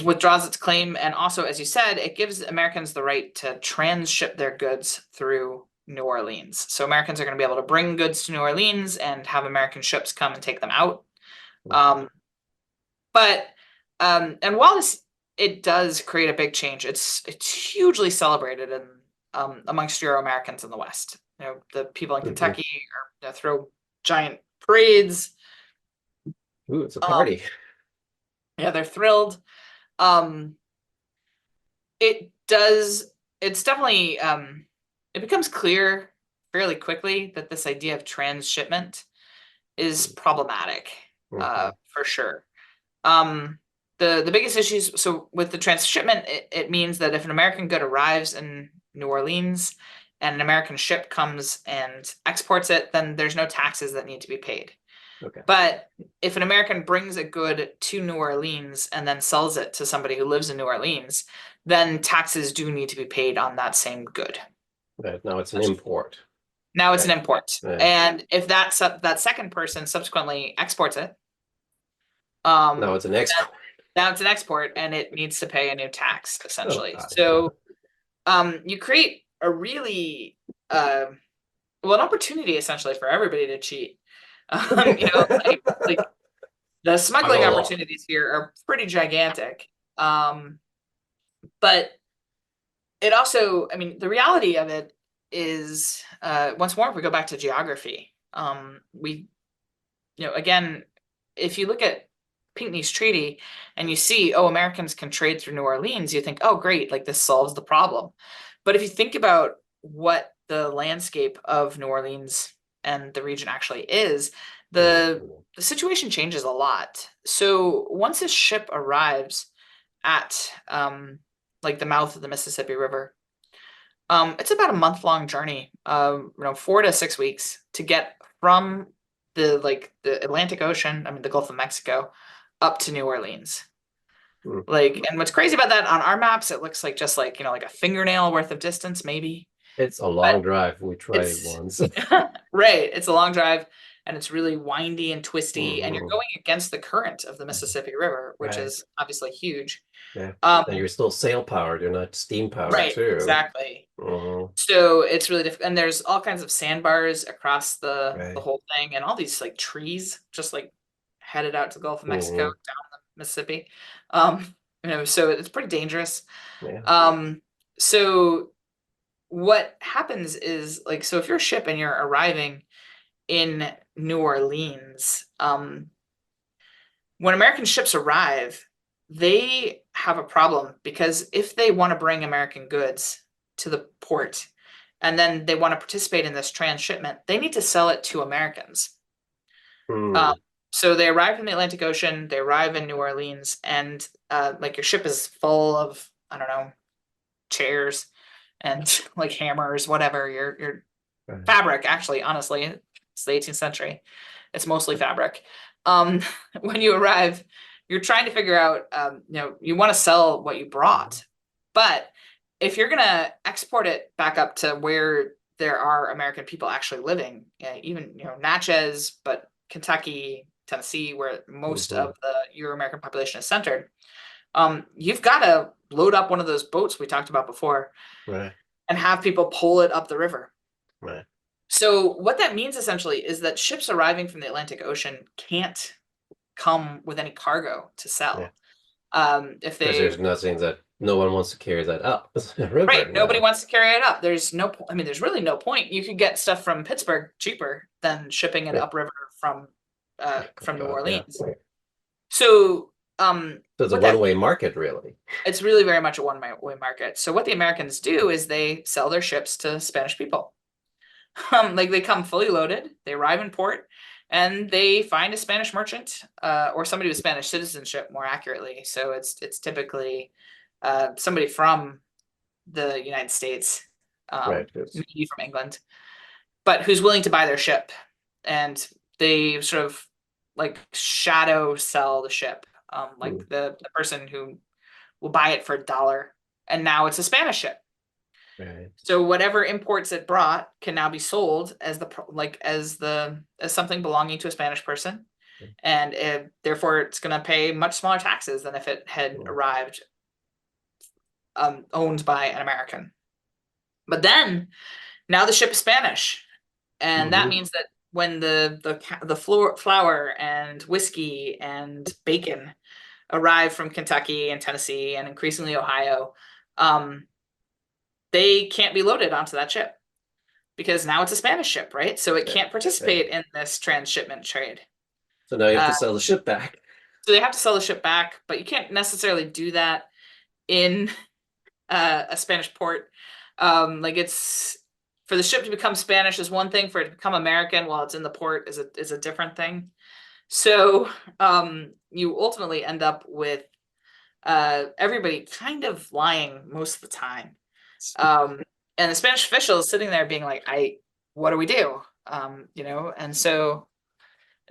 withdraws its claim, and also, as you said, it gives Americans the right to transship their goods through New Orleans. So Americans are going to be able to bring goods to New Orleans and have American ships come and take them out. And while it does create a big change, it's hugely celebrated in amongst Euro Americans in the West. The people in Kentucky throw giant parades. Ooh, it's a party. Yeah, they're thrilled. It's definitely, it becomes clear fairly quickly that this idea of transshipment is problematic, for sure. The biggest issues, so with the transshipment, it means that if an American good arrives in New Orleans and an American ship comes and exports it, then there's no taxes that need to be paid. Okay. But if an American brings a good to New Orleans and then sells it to somebody who lives in New Orleans, then taxes do need to be paid on that same good. But now it's an import. Now it's an import. And if that second person subsequently exports it, now it's an export. Now it's an export, and it needs to pay a new tax, essentially. So you create a really an opportunity essentially for everybody to cheat. Like the smuggling opportunities here are pretty gigantic. But it also, I mean, the reality of it is, once more, if we go back to geography, again, if you look at Pinckney's Treaty and you see, Americans can trade through New Orleans, you think, oh, great, like this solves the problem. But if you think about what the landscape of New Orleans and the region actually is, the situation changes a lot. So once a ship arrives at like the mouth of the Mississippi River, it's about a month-long journey, 4 to 6 weeks to get from the Atlantic Ocean, the Gulf of Mexico, up to New Orleans. And what's crazy about that, on our maps, it looks like just like a fingernail worth of distance, maybe. It's a long drive. We tried it once. Right. It's a long drive, and it's really windy and twisty, and you're going against the current of the Mississippi River, which is obviously huge. Yeah. And you're still sail powered, you're not steam powered, too. Exactly. So it's really difficult. And there's all kinds of sandbars across the whole thing, and all these like trees just like headed out to the Gulf of Mexico down the Mississippi. So it's pretty dangerous. So what happens is, like, so if you're a ship and you're arriving in New Orleans, when American ships arrive, they have a problem, because if they want to bring American goods to the port and then they want to participate in this transshipment, they need to sell it to Americans. So they arrive in the Atlantic Ocean, they arrive in New Orleans, and like your ship is full of, I don't know, chairs and like hammers, whatever, your fabric, actually, honestly, it's the 18th century. It's mostly fabric. When you arrive, you're trying to figure out, you want to sell what you brought, but if you're going to export it back up to where there are American people actually living, even, Natchez, but Kentucky, Tennessee, where most of the Euro-American population is centered, you've got to load up one of those boats we talked about before, and have people pull it up the river. So what that means essentially is that ships arriving from the Atlantic Ocean can't come with any cargo to sell. If there's nothing that no one wants to carry that up the river. Right, nobody wants to carry it up. There's no, there's really no point. You could get stuff from Pittsburgh cheaper than shipping it upriver from New Orleans. So it's a one-way market, really. It's really very much a one-way market. So what the Americans do is they sell their ships to Spanish people. Like, they come fully loaded, they arrive in port, and they find a Spanish merchant, or somebody with Spanish citizenship, more accurately. So it's typically somebody from the United States, Right. Yes. maybe from England, but who's willing to buy their ship. And they sort of like shadow sell the ship, like Mm, the person who will buy it for $1. And now it's a Spanish ship. right. So whatever imports it brought can now be sold as as something belonging to a Spanish person, and therefore it's going to pay much smaller taxes than if it had Mm, arrived owned by an American. But then now the ship is Spanish, and that mhm. means that when the flour and whiskey and bacon arrive from Kentucky and Tennessee and increasingly Ohio, they can't be loaded onto that ship because now it's a Spanish ship, right? So it Yeah. can't Right. participate in this transshipment trade. So now you have to Uh, sell the ship back. so they have to sell the ship back, but you can't necessarily do that in a Spanish port. Like it's for the ship to become Spanish is one thing, for it to become American while it's in the port is a different thing. So you ultimately end up with everybody kind of lying most of the time. Um, and the Spanish official is sitting there being like, what do we do? And so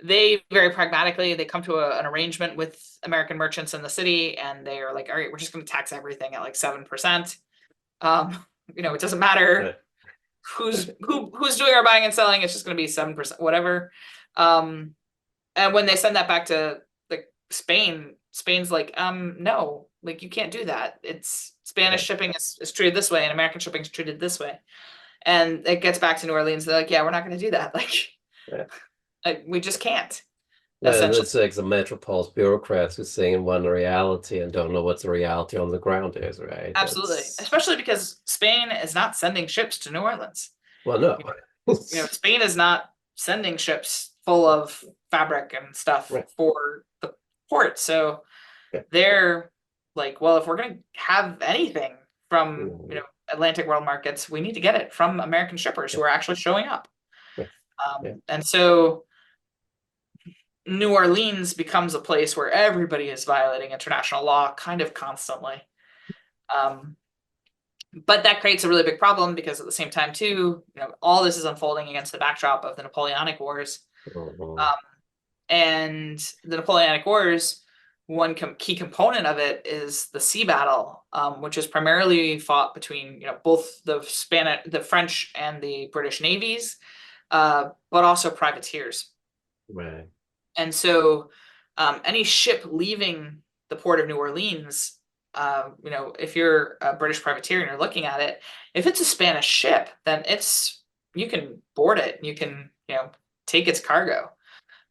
they very pragmatically, they come to an arrangement with American merchants in the city, and they are like, all right, we're just going to tax everything at like 7%. It doesn't matter Right. who's doing our buying and selling, it's just going to be 7%, whatever. And when they send that back to like Spain's like, no, like you can't do that. It's Spanish Right. shipping is treated this way and American shipping is treated this way. And it gets back to New Orleans. They're like, yeah, we're not going to do that. Right. Like we just can't, Yeah, essentially. it's like the metropolis bureaucrats who saying one reality and don't know what the reality on the ground is, right? Absolutely. That's Especially because Spain is not sending ships to New Orleans. well, no. Spain is not sending ships full of fabric and stuff Right. for the port. So Yeah. they're like, well, if we're going to have anything from, Mm, Atlantic world markets, we need to get it from American shippers yeah. who are actually showing up. Yeah. Yeah. And so New Orleans becomes a place where everybody is violating international law kind of constantly. Um, but that creates a really big problem because at the same time, too, all this is unfolding against the backdrop of the Napoleonic Wars. Mhm. Um, and the Napoleonic Wars, one key component of it is the sea battle, which is primarily fought between both the French and the British navies, but also privateers. Right. And so, any ship leaving the port of New Orleans, if you're a British privateer and you're looking at it, if it's a Spanish ship, then you can board it, you can take its cargo.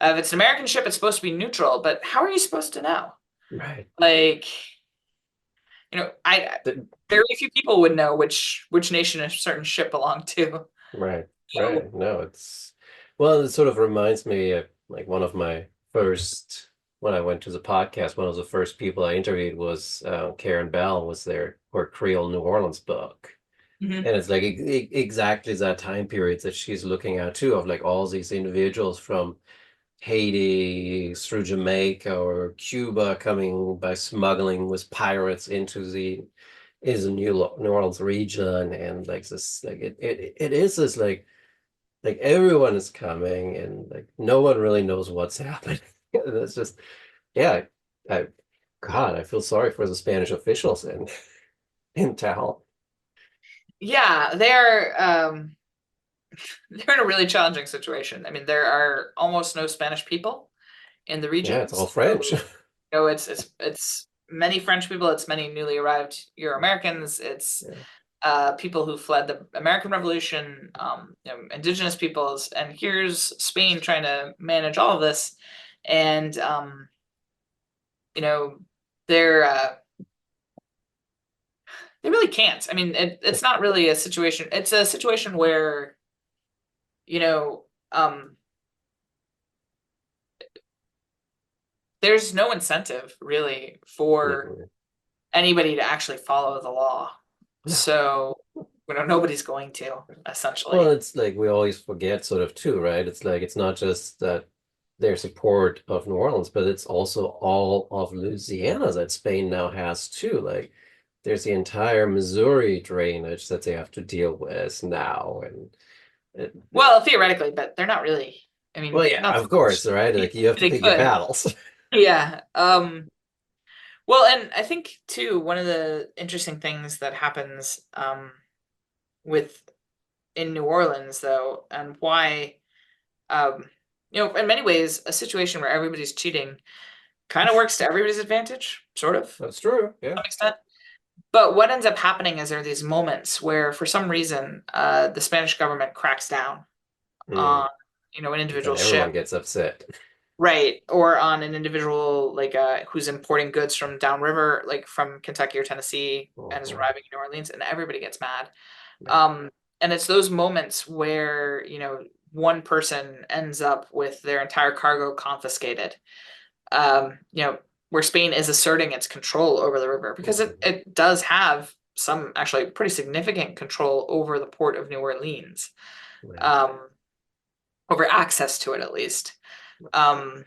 If it's an American ship, it's supposed to be neutral, but how are you supposed to know? Right. Like, I The- very few people would know which nation a certain ship belonged to. Right. So, Right. No, well, it sort of reminds me of like one of my first when I went to the podcast, one of the first people I interviewed was Karen Bell was there her Creole New Orleans book. mhm. And it's like exactly that time period that she's looking at too, of like all these individuals from Haiti through Jamaica or Cuba coming by smuggling with pirates into the New Orleans region, and like this like it is this like everyone is coming and like no one really knows what's happening. And it's just yeah, I God, I feel sorry for the Spanish officials in town. Yeah, they're in a really challenging situation. I mean, there are almost no Spanish people in the Yeah, it's all regions. French. It's many French people, it's many newly arrived Euro Americans, it's Yeah. people who fled the American Revolution, indigenous peoples, and here's Spain trying to manage all of this, and you know, they're they really can't. I mean, it's not really a situation. It's a situation where you know um there's no incentive really for Mhm. anybody to actually follow the law. No. So, nobody's going to, Well, essentially. it's like we always forget sort of too, right? It's like it's not just that their support of New Orleans, but it's also all of Louisiana that Spain now has too. Like there's the entire Missouri drainage that they have to deal with now, and Well, theoretically, but they're not really. I well, mean, yeah, not of so much. course, right? Like you have to They pick your could. battles. Yeah. Well, and I think too, one of the interesting things that happens with in New Orleans though, and why in many ways, a situation where everybody's cheating kind of works to everybody's advantage, sort of, to That's true. Yeah. some extent. But what ends up happening is there are these moments where, for some reason, the Spanish government cracks down Mm. on, an Then individual everyone ship, gets upset. right, or on an individual like who's importing goods from downriver, like from Kentucky or Tennessee, and is Mhm. arriving in New Orleans, and everybody gets mad. Yeah. Um, and it's those moments where, one person ends up with their entire cargo confiscated. Where Spain is asserting its control over the river because it, Mhm. it does have some actually pretty significant control over the port of New Orleans, Right. um, over access to it at least. Um,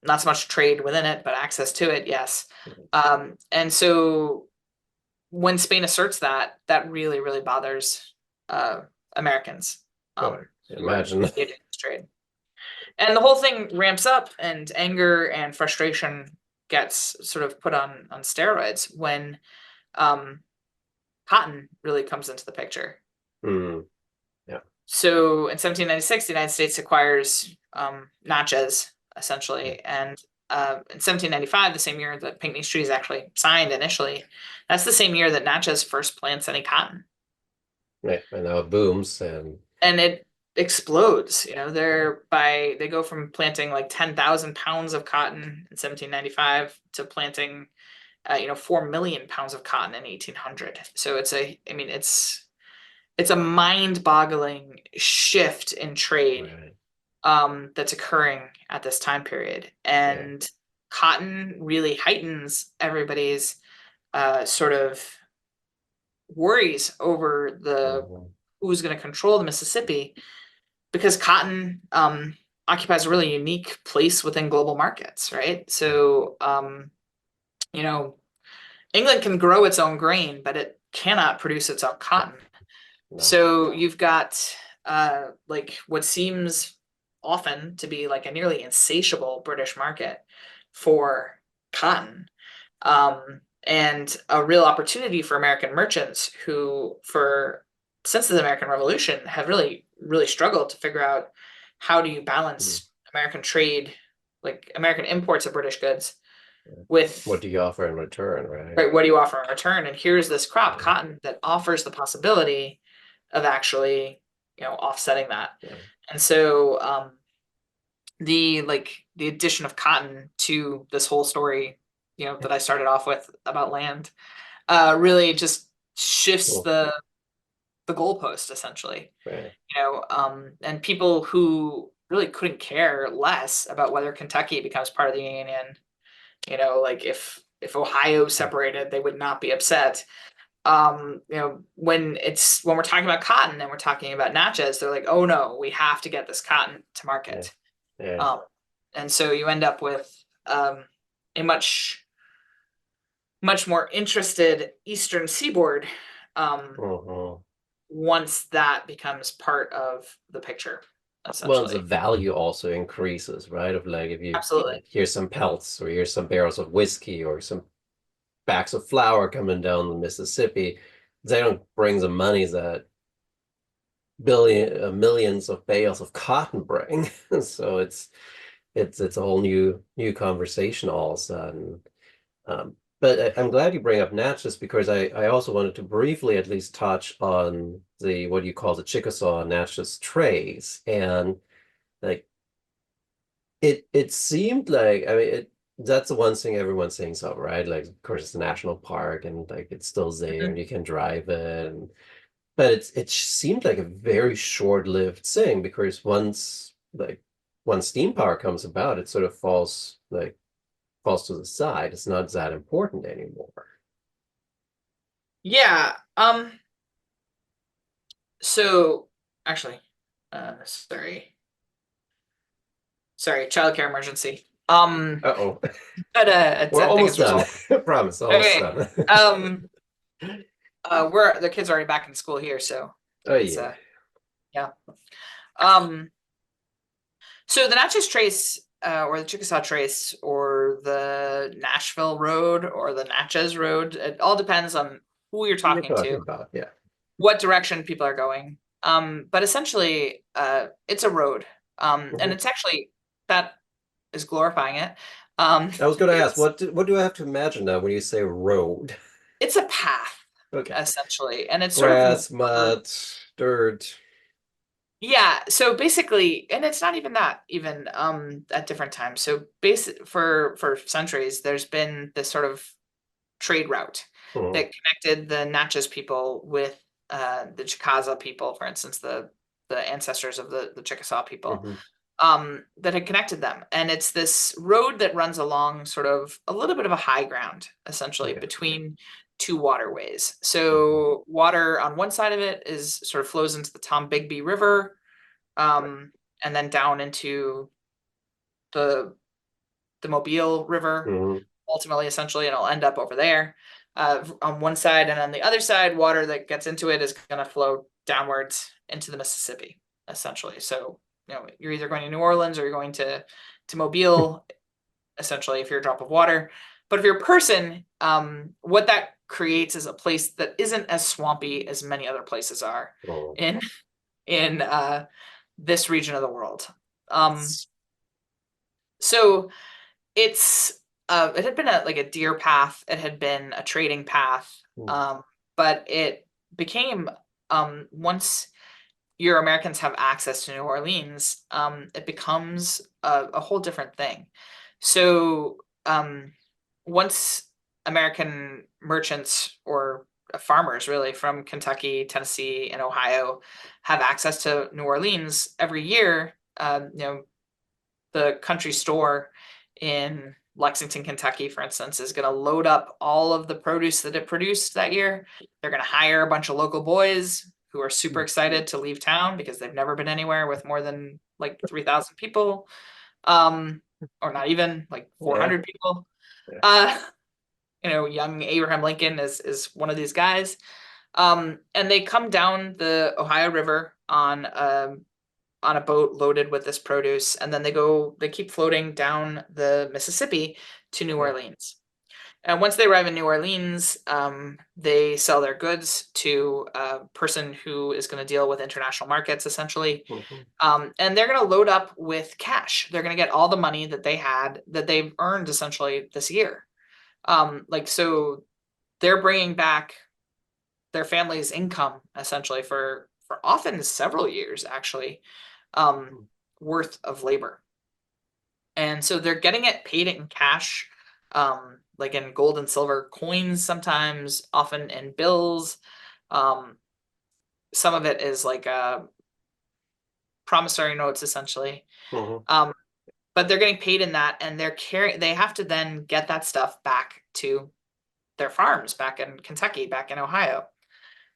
Not so much trade within it, but access to it, yes. And so when Spain asserts that, that really, really bothers uh, Americans Oh, I can who are imagine. engaged in this trade. And the whole thing ramps up, and anger and frustration gets sort of put on steroids when um, cotton really comes into the picture. Mm. Yeah. So in 1796, the United States acquires Natchez, Yeah. essentially. And in 1795, the same year that Pinckney's Treaty is actually signed initially, that's the same year that Natchez first plants any cotton. Right. And now it booms, and And it explodes. They go from planting like 10,000 pounds of cotton in 1795 to planting 4 million pounds of cotton in 1800. So it's a mind-boggling shift in trade right. that's occurring at this time period. Yeah. And cotton really heightens everybody's sort of worries over the Mhm. who's going to control the Mississippi, because cotton occupies a really unique place within global markets, right? So, you know, England can grow its own grain, but it cannot produce its own cotton. No. So you've got like what seems often to be like a nearly insatiable British market for cotton. And a real opportunity for American merchants who, since the American Revolution, have really, really struggled to figure out how do you Mm. balance American trade, like American imports of British goods, Yeah. What with do you offer in return, right? right, what do you offer in return? And here's this crop, Yeah. cotton, that offers the possibility of actually, offsetting that. Yeah. And so the addition of cotton to this whole story, that I started off with about land, really just shifts Cool. the goalpost essentially. Right. And people who really couldn't care less about whether Kentucky becomes part of the Union, like if Ohio separated, they would not be upset. When we're talking about cotton and we're talking about Natchez, they're like, oh no, we have to get this cotton to Yeah. market. Yeah. Um, and so you end up with a much much more interested Eastern Seaboard Mhm. once that becomes part of the picture, Well, the essentially. value also increases, right? Of like if you Absolutely. like here's some pelts or here's some barrels of whiskey or some bags of flour coming down the Mississippi, they don't bring the money that millions of bales of cotton bring. So it's a whole new conversation all of a sudden. But I'm glad you bring up Natchez because I also wanted to briefly at least touch on the what you call the Chickasaw Natchez trace. And like it seemed like, I mean, that's the one thing everyone thinks of, right? Like of course it's a national park and like it's still there Mhm. and you can drive it, and but it seemed like a very short-lived thing because once steam power comes about, it sort of falls to the side. It's not that important anymore. Yeah. So actually, sorry, childcare emergency. Uh-oh. But a We're sad thing almost as a done. result. Promise, almost Okay. done. Um, we're the kids are already back in school here, so Oh it's yeah. yeah. Um, so the Natchez Trace, or the Chickasaw Trace, or the Nashville Road, or the Natchez Road, it all depends on who you're You're talking talking to, about, yeah. what direction people are going. But essentially, it's a road. And Mhm. it's actually that is glorifying it. Um, I was going to ask, it's what do I have to imagine now when you say road? it's a path Okay. essentially, and it's sort of Grass, mud, dirt. yeah. So basically, and it's not even that even at different times. So basic for centuries, there's been this sort of trade route Mhm, that connected the Natchez people with the Chickasaw people, for instance, the ancestors of the Chickasaw people, mhm. that had connected them. And it's this road that runs along sort of a little bit of a high ground, essentially, Okay. between two waterways. Mhm. So water on one side of it is sort of flows into the Tombigbee River, um, and then down into the the Mobile River, Mhm. ultimately, essentially, and it'll end up over there on one side, and on the other side, water that gets into it is going to flow downwards into the Mississippi, essentially. So you're either going to New Orleans or you're going to Mobile, essentially, if you're a drop of water. But if you're a person, what that creates is a place that isn't as swampy as many other places are Oh. in in this region of the world. Um, so it's it had been like a deer path, it had been a trading path, Mm. but it became once your Americans have access to New Orleans, it becomes a whole different thing. So once American merchants or farmers really from Kentucky, Tennessee, and Ohio have access to New Orleans every year, the country store in Lexington, Kentucky, for instance, is going to load up all of the produce that it produced that year. They're going to hire a bunch of local boys who are super excited to leave town because they've never been anywhere with more than like 3,000 people, or not even like Yeah. 400 people. Yeah. Uh, young Abraham Lincoln is one of these guys. And they come down the Ohio River on a boat loaded with this produce, and then they keep floating down the Mississippi to New Yeah. Orleans. And once they arrive in New Orleans, they sell their goods to a person who is going to deal with international markets, essentially. Mhm. And they're going to load up with cash. They're going to get all the money that they've earned essentially this year. So they're bringing back their family's income essentially for often several years, actually, um, worth of labor. And so they're getting it paid in cash, like in gold and silver coins, sometimes, often in bills. Um, some of it is like promissory notes, essentially. Mhm. Um, but they're getting paid in that, and they have to then get that stuff back to their farms back in Kentucky, back in Ohio.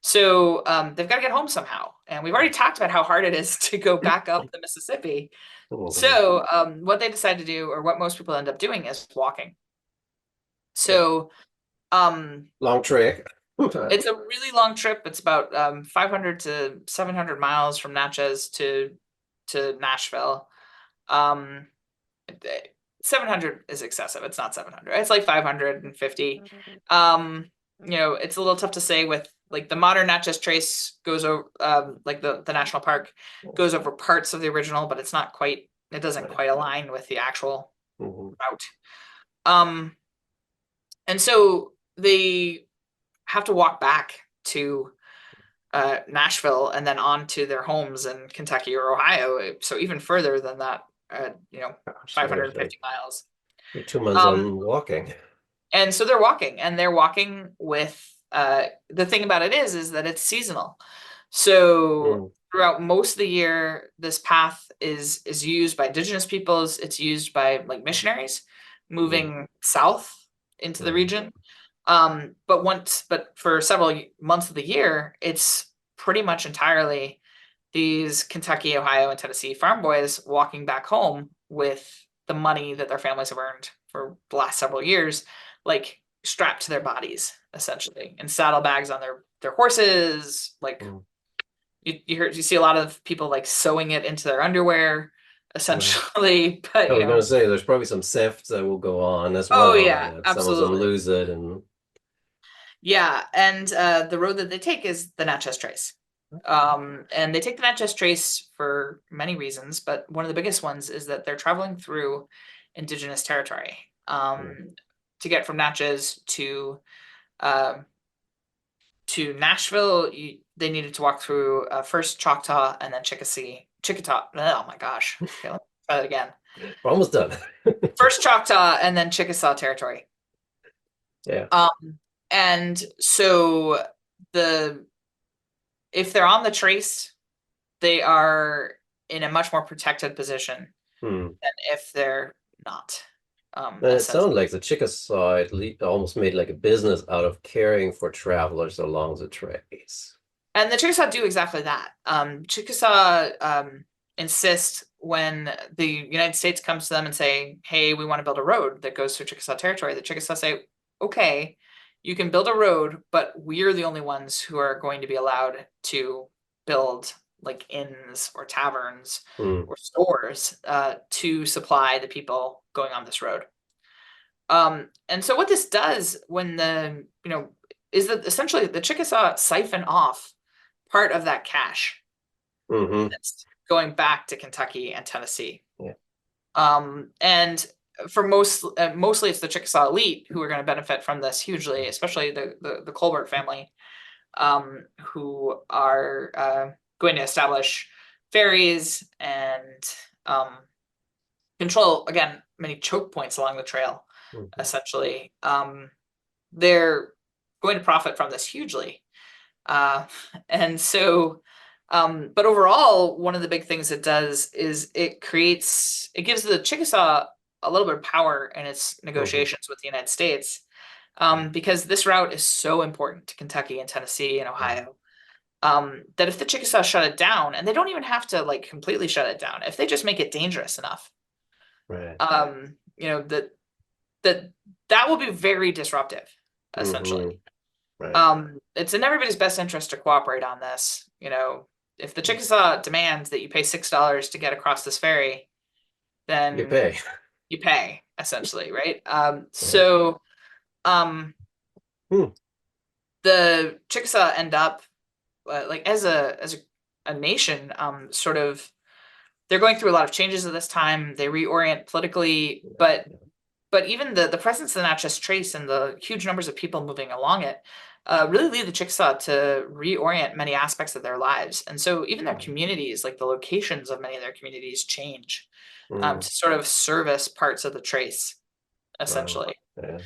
So they've got to get home somehow. And we've already talked about how hard it is to go back up the Mississippi. Mhm. So what they decide to do, or what most people end up doing, is walking. Yeah. So um, Long trek. it's a really long trip. It's about 500 to 700 miles from Natchez to Nashville. Um, 700 is excessive. It's not 700. It's like 550. It's a little tough to say with like the modern Natchez Trace goes over, like the national park goes over parts of the original, but it doesn't quite align with the actual Mhm. route. Um, and so they have to walk back to Nashville and then on to their homes in Kentucky or Ohio. So even further than that, Gosh, so there's 550 miles. 2 months Um, on walking. and so they're walking with the thing about it is that it's seasonal. So Mm. throughout most of the year, this path is used by indigenous peoples. It's used by like missionaries Mhm. moving south into the Mhm. region. But for several months of the year, it's pretty much entirely these Kentucky, Ohio, and Tennessee farm boys walking back home with the money that their families have earned for the last several years, like strapped to their bodies, essentially, and saddlebags on their horses. Like Mm. you see a lot of people like sewing it into their underwear, Right. essentially. But I was going to say there's probably some thefts that will go on as oh well, yeah, that some of them absolutely. lose it and Yeah, and the road that they take is the Natchez Trace. And they take the Natchez Trace for many reasons, but one of the biggest ones is that they're traveling through indigenous territory. mm, To get from Natchez uh, to Nashville, they needed to walk through first Choctaw and then Chickasaw. Oh my gosh. Okay, let me try that again. we're almost done. First Choctaw and then Chickasaw territory. Yeah. And so if they're on the trace, they are in a much more protected position Hmm. than if they're not. And it Essentially. sounded like the Chickasaw almost made like a business out of caring for travelers along the trace. And the Chickasaw do exactly that. Chickasaw insist when the United States comes to them and say, hey, we want to build a road that goes through Chickasaw territory. The Chickasaw say, okay, you can build a road, but we're the only ones who are going to be allowed to build like inns or taverns Hmm. or stores to supply the people going on this road. And so what this does when is that essentially the Chickasaw siphon off part of that cash Hmm. that's going back to Kentucky and Tennessee. Yeah. And for mostly it's the Chickasaw elite who are going to benefit from this hugely, especially the Colbert family, who are going to establish ferries and control again many choke points along the trail. Hmm. Essentially, they're going to profit from this hugely. And so, but overall, one of the big things it does is it gives the Chickasaw a little bit of power in its Hmm. negotiations with the United States, because this route is so important to Kentucky and Tennessee and Ohio. That if the Chickasaw shut it down, and they don't even have to like completely shut it down, if they just make it dangerous enough, Right. that that will be very disruptive, essentially. Hmm. Right. It's in everybody's best interest to cooperate on this. If the Chickasaw demands that you pay $6 to get across this ferry, You then pay. you pay, essentially, right? Yeah. So um, Hmm. the Chickasaw end up like as a nation, sort of they're going through a lot of changes at this time. They reorient politically, but even the presence of the Natchez Trace and the huge numbers of people moving along it really lead the Chickasaw to reorient many aspects of their lives. And so even their communities, like the locations of many of their communities, change Hmm. to sort of service parts of the Trace, Wow. essentially. Yeah.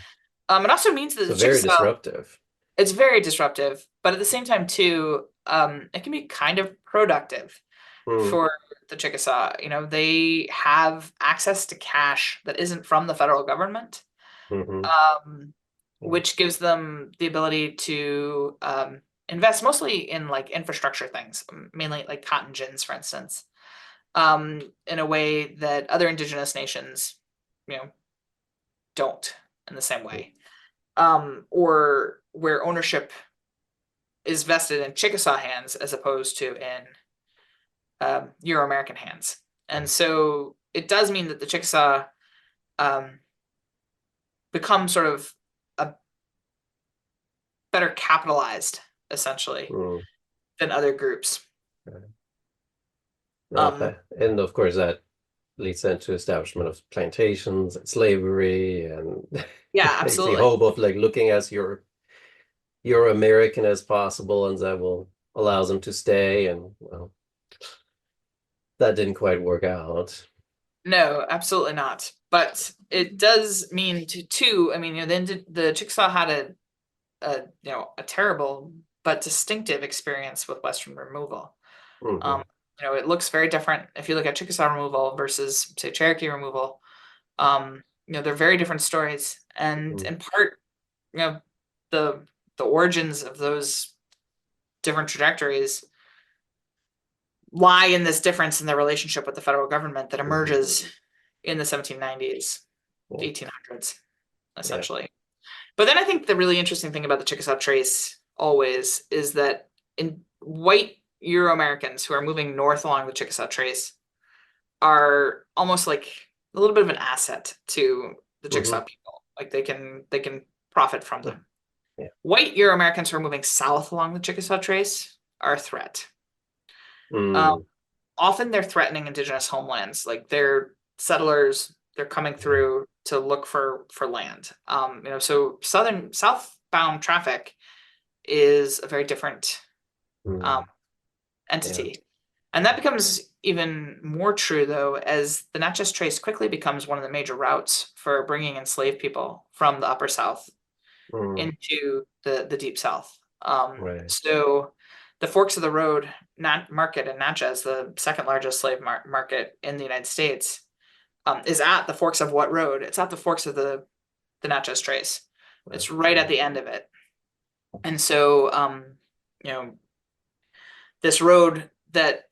It also means that So the very Chickasaw, disruptive. it's very disruptive, but at the same time, too, it can be kind of productive Hmm. for the Chickasaw. They have access to cash that isn't from the federal government, Hmm. um, Yeah. which gives them the ability to invest mostly in like infrastructure things, mainly like cotton gins, for instance, in a way that other indigenous nations, you know, don't in the same way, or where ownership is vested in Chickasaw hands as opposed to in Euro American hands. And so it does mean that the Chickasaw um, become sort of a better capitalized, essentially, Hmm. than other groups. No, Um, and of course that leads into establishment of plantations and slavery and yeah, it's the absolutely. hope of like looking as you're American as possible, and that will allows them to stay. And well, that didn't quite work out. No, absolutely not. But it does mean too. I mean, the Chickasaw had a terrible but distinctive experience with Western removal. Um, Hmm. it looks very different if you look at Chickasaw removal versus say Cherokee removal. They're very different stories, and Hmm. in part, you know, the the origins of those different trajectories lie in this difference in their relationship with the federal government that Hmm. emerges in the 1790s, Well, 1800s, essentially. But then I think the really interesting thing about the Chickasaw Trace always is that in white Euro-Americans who are moving north along the Chickasaw Trace are almost like a little bit of an asset to the Chickasaw people. Like they can profit from them. Yeah. White Euro-Americans who are moving south along the Chickasaw Trace are a threat. Mm, Often they're threatening indigenous homelands. Like they're settlers, they're coming through to look for land. So southbound traffic is a very different mm, entity. And that becomes even more true, though, as the Natchez Trace quickly becomes one of the major routes for bringing enslaved people from the Upper South into the Deep South. right. So the Forks of the Road market in Natchez, the second largest slave market in the United States, is at the forks of what road? It's at the forks of the Natchez Trace. It's right at the end of it. And so, this road that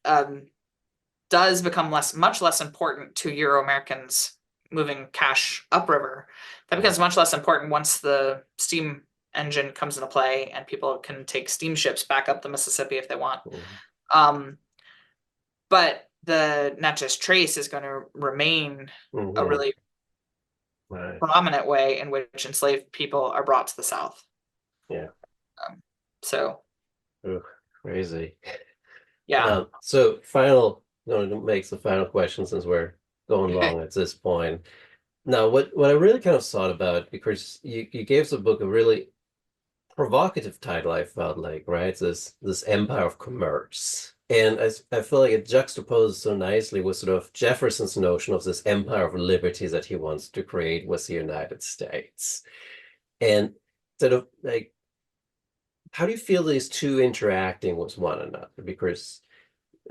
does become much less important to Euro-Americans moving cash upriver. That becomes much less important once the steam engine comes into play and people can take steamships back up the Mississippi if they want. But the Natchez Trace is going to remain a really prominent way in which enslaved people are brought to the South. Yeah. So. Ooh, crazy. Yeah. So to make the final question since we're going long at this point. Now, what I really kind of thought about, because you gave the book a really provocative title, I felt like, right? This empire of commerce. And I feel like it juxtaposes so nicely with sort of Jefferson's notion of this empire of liberty that he wants to create with the United States. And sort of like, how do you feel these two interacting with one another? Because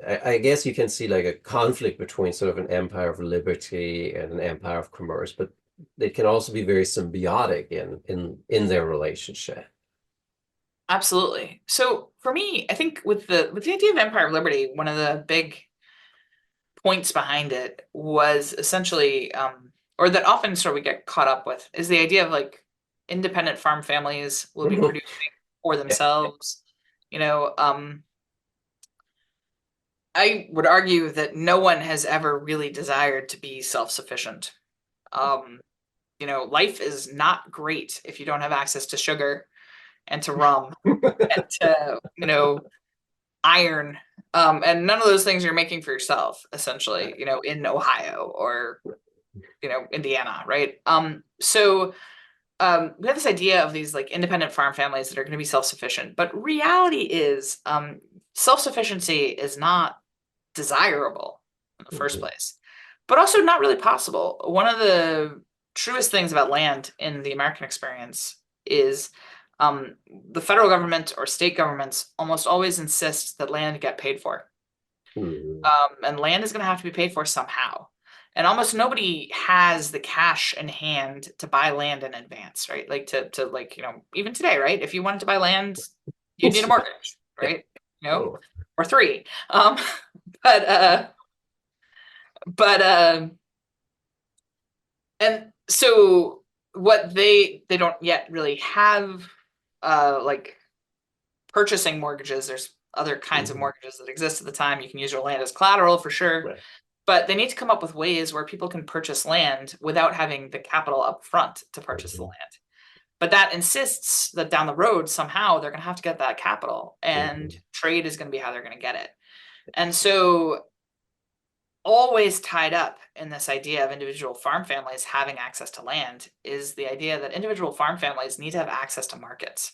I guess you can see like a conflict between sort of an empire of liberty and an empire of commerce, but it can also be very symbiotic in their relationship. Absolutely. So for me, I think with the idea of Empire of Liberty, one of the big points behind it was essentially, or that often sort of we get caught up with, is the idea of like independent farm families will be producing for themselves. I would argue that no one has ever really desired to be self-sufficient. Life is not great if you don't have access to sugar and to rum and to, iron. And none of those things you're making for yourself, essentially, in Ohio or, Indiana, right? So we have this idea of these like independent farm families that are going to be self-sufficient, but reality is self-sufficiency is not desirable in the first place, but also not really possible. One of the truest things about land in the American experience is the federal government or state governments almost always insist that land get paid for. And land is going to have to be paid for somehow. And almost nobody has the cash in hand to buy land in advance, right? Like to like, even today, right? If you wanted to buy land, you'd need a mortgage, right? Or three. And so what they don't yet really have like purchasing mortgages. There's other kinds of mortgages that exist at the time. You can use your land as collateral for sure. Right. But they need to come up with ways where people can purchase land without having the capital up front to purchase the land. But that insists that down the road, somehow they're going to have to get that capital, and trade is going to be how they're going to get it. And so always tied up in this idea of individual farm families having access to land is the idea that individual farm families need to have access to markets.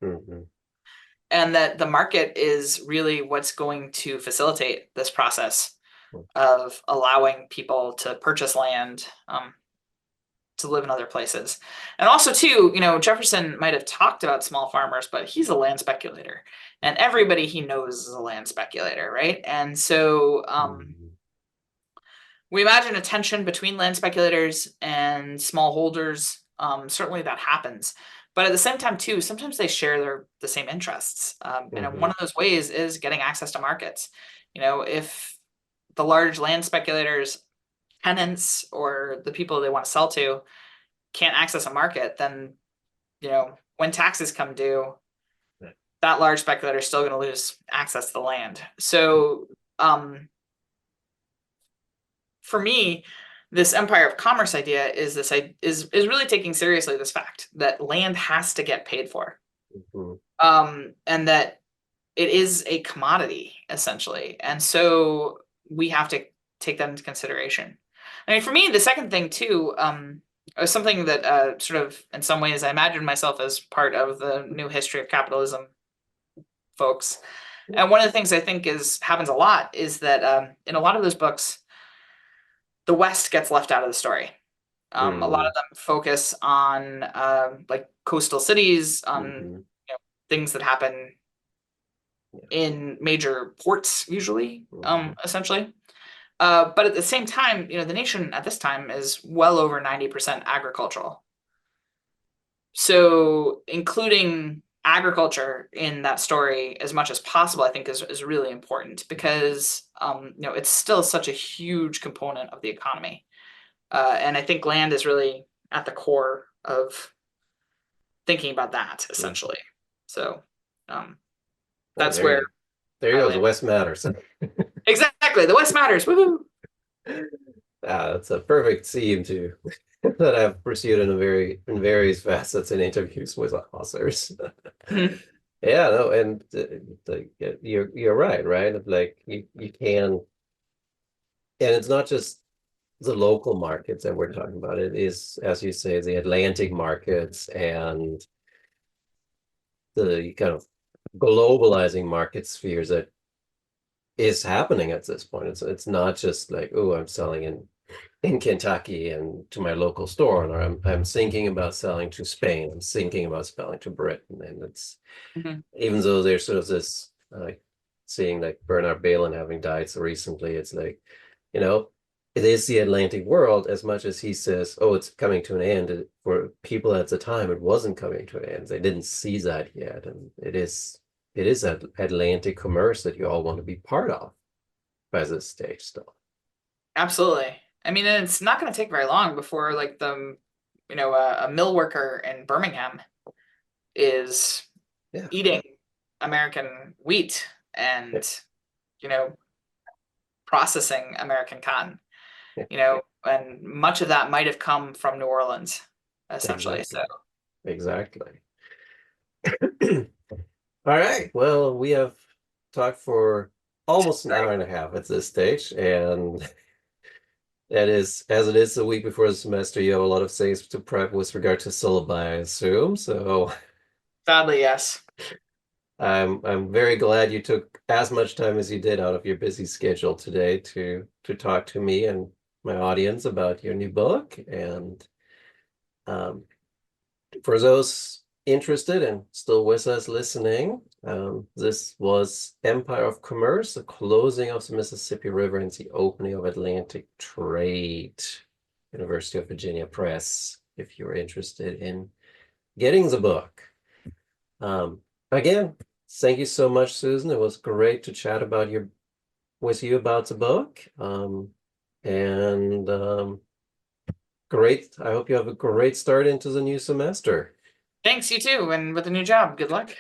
And that the market is really what's going to facilitate this process of allowing people to purchase land, to live in other places. And also too, Jefferson might have talked about small farmers, but he's a land speculator, and everybody he knows is a land speculator, right? And so we imagine a tension between land speculators and smallholders. Certainly that happens. But at the same time, too, sometimes they share the same interests. And one of those ways is getting access to markets. If the large land speculators tenants or the people they want to sell to can't access a market, then, when taxes come due, that large speculator is still going to lose access to the land. So, for me, this empire of commerce idea is really taking seriously this fact that land has to get paid for, and that it is a commodity essentially, and so we have to take that into consideration. I mean, for me, the second thing too, was something that sort of, in some ways, I imagined myself as part of the new history of capitalism folks. And one of the things I think happens a lot is that in a lot of those books, the West gets left out of the story. A lot of them focus on like coastal cities, on things that happen in major ports, usually, essentially. But at the same time, the nation at this time is well over 90% agricultural. So including agriculture in that story as much as possible, I think is really important, because it's still such a huge component of the economy. And I think land is really at the core of thinking about that, essentially. So that's there where you go. The West matters. Exactly. The West matters. Woohoo! That's a perfect theme too that I've pursued in various facets in interviews with authors. Yeah, no, and you're right? Like you can, and it's not just the local markets that we're talking about. It is, as you say, the Atlantic markets and the kind of globalizing market spheres that is happening at this point. It's not just like, oh, I'm selling in Kentucky and to my local store, or I'm thinking about selling to Spain. I'm thinking about selling to Britain, and it's even though there's sort of this seeing like Bernard Bailyn having died so recently, it's like, it is the Atlantic world as much as he says, oh, it's coming to an end. For people at the time, it wasn't coming to an end. They didn't see that yet, and it is that Atlantic commerce that you all want to be part of by this stage still. Absolutely. I mean, and it's not going to take very long before, like, a mill worker in Birmingham is eating American wheat and, processing American cotton, and much of that might have come from New Orleans, essentially. Exactly. All right. Well, we have talked for almost an hour and a half at this stage, and that is, as it is the week before the semester, you have a lot of things to prep with regard to syllabi, I assume. So sadly, yes. I'm very glad you took as much time as you did out of your busy schedule today to talk to me and my audience about your new book. And for those interested and still with us listening, this was Empire of Commerce, the closing of the Mississippi River and the opening of Atlantic trade, University of Virginia Press, if you're interested in getting the book. Again, thank you so much, Susan. It was great to chat with you about the book. Great. I hope you have a great start into the new semester. Thanks, you too. And with the new job, good luck.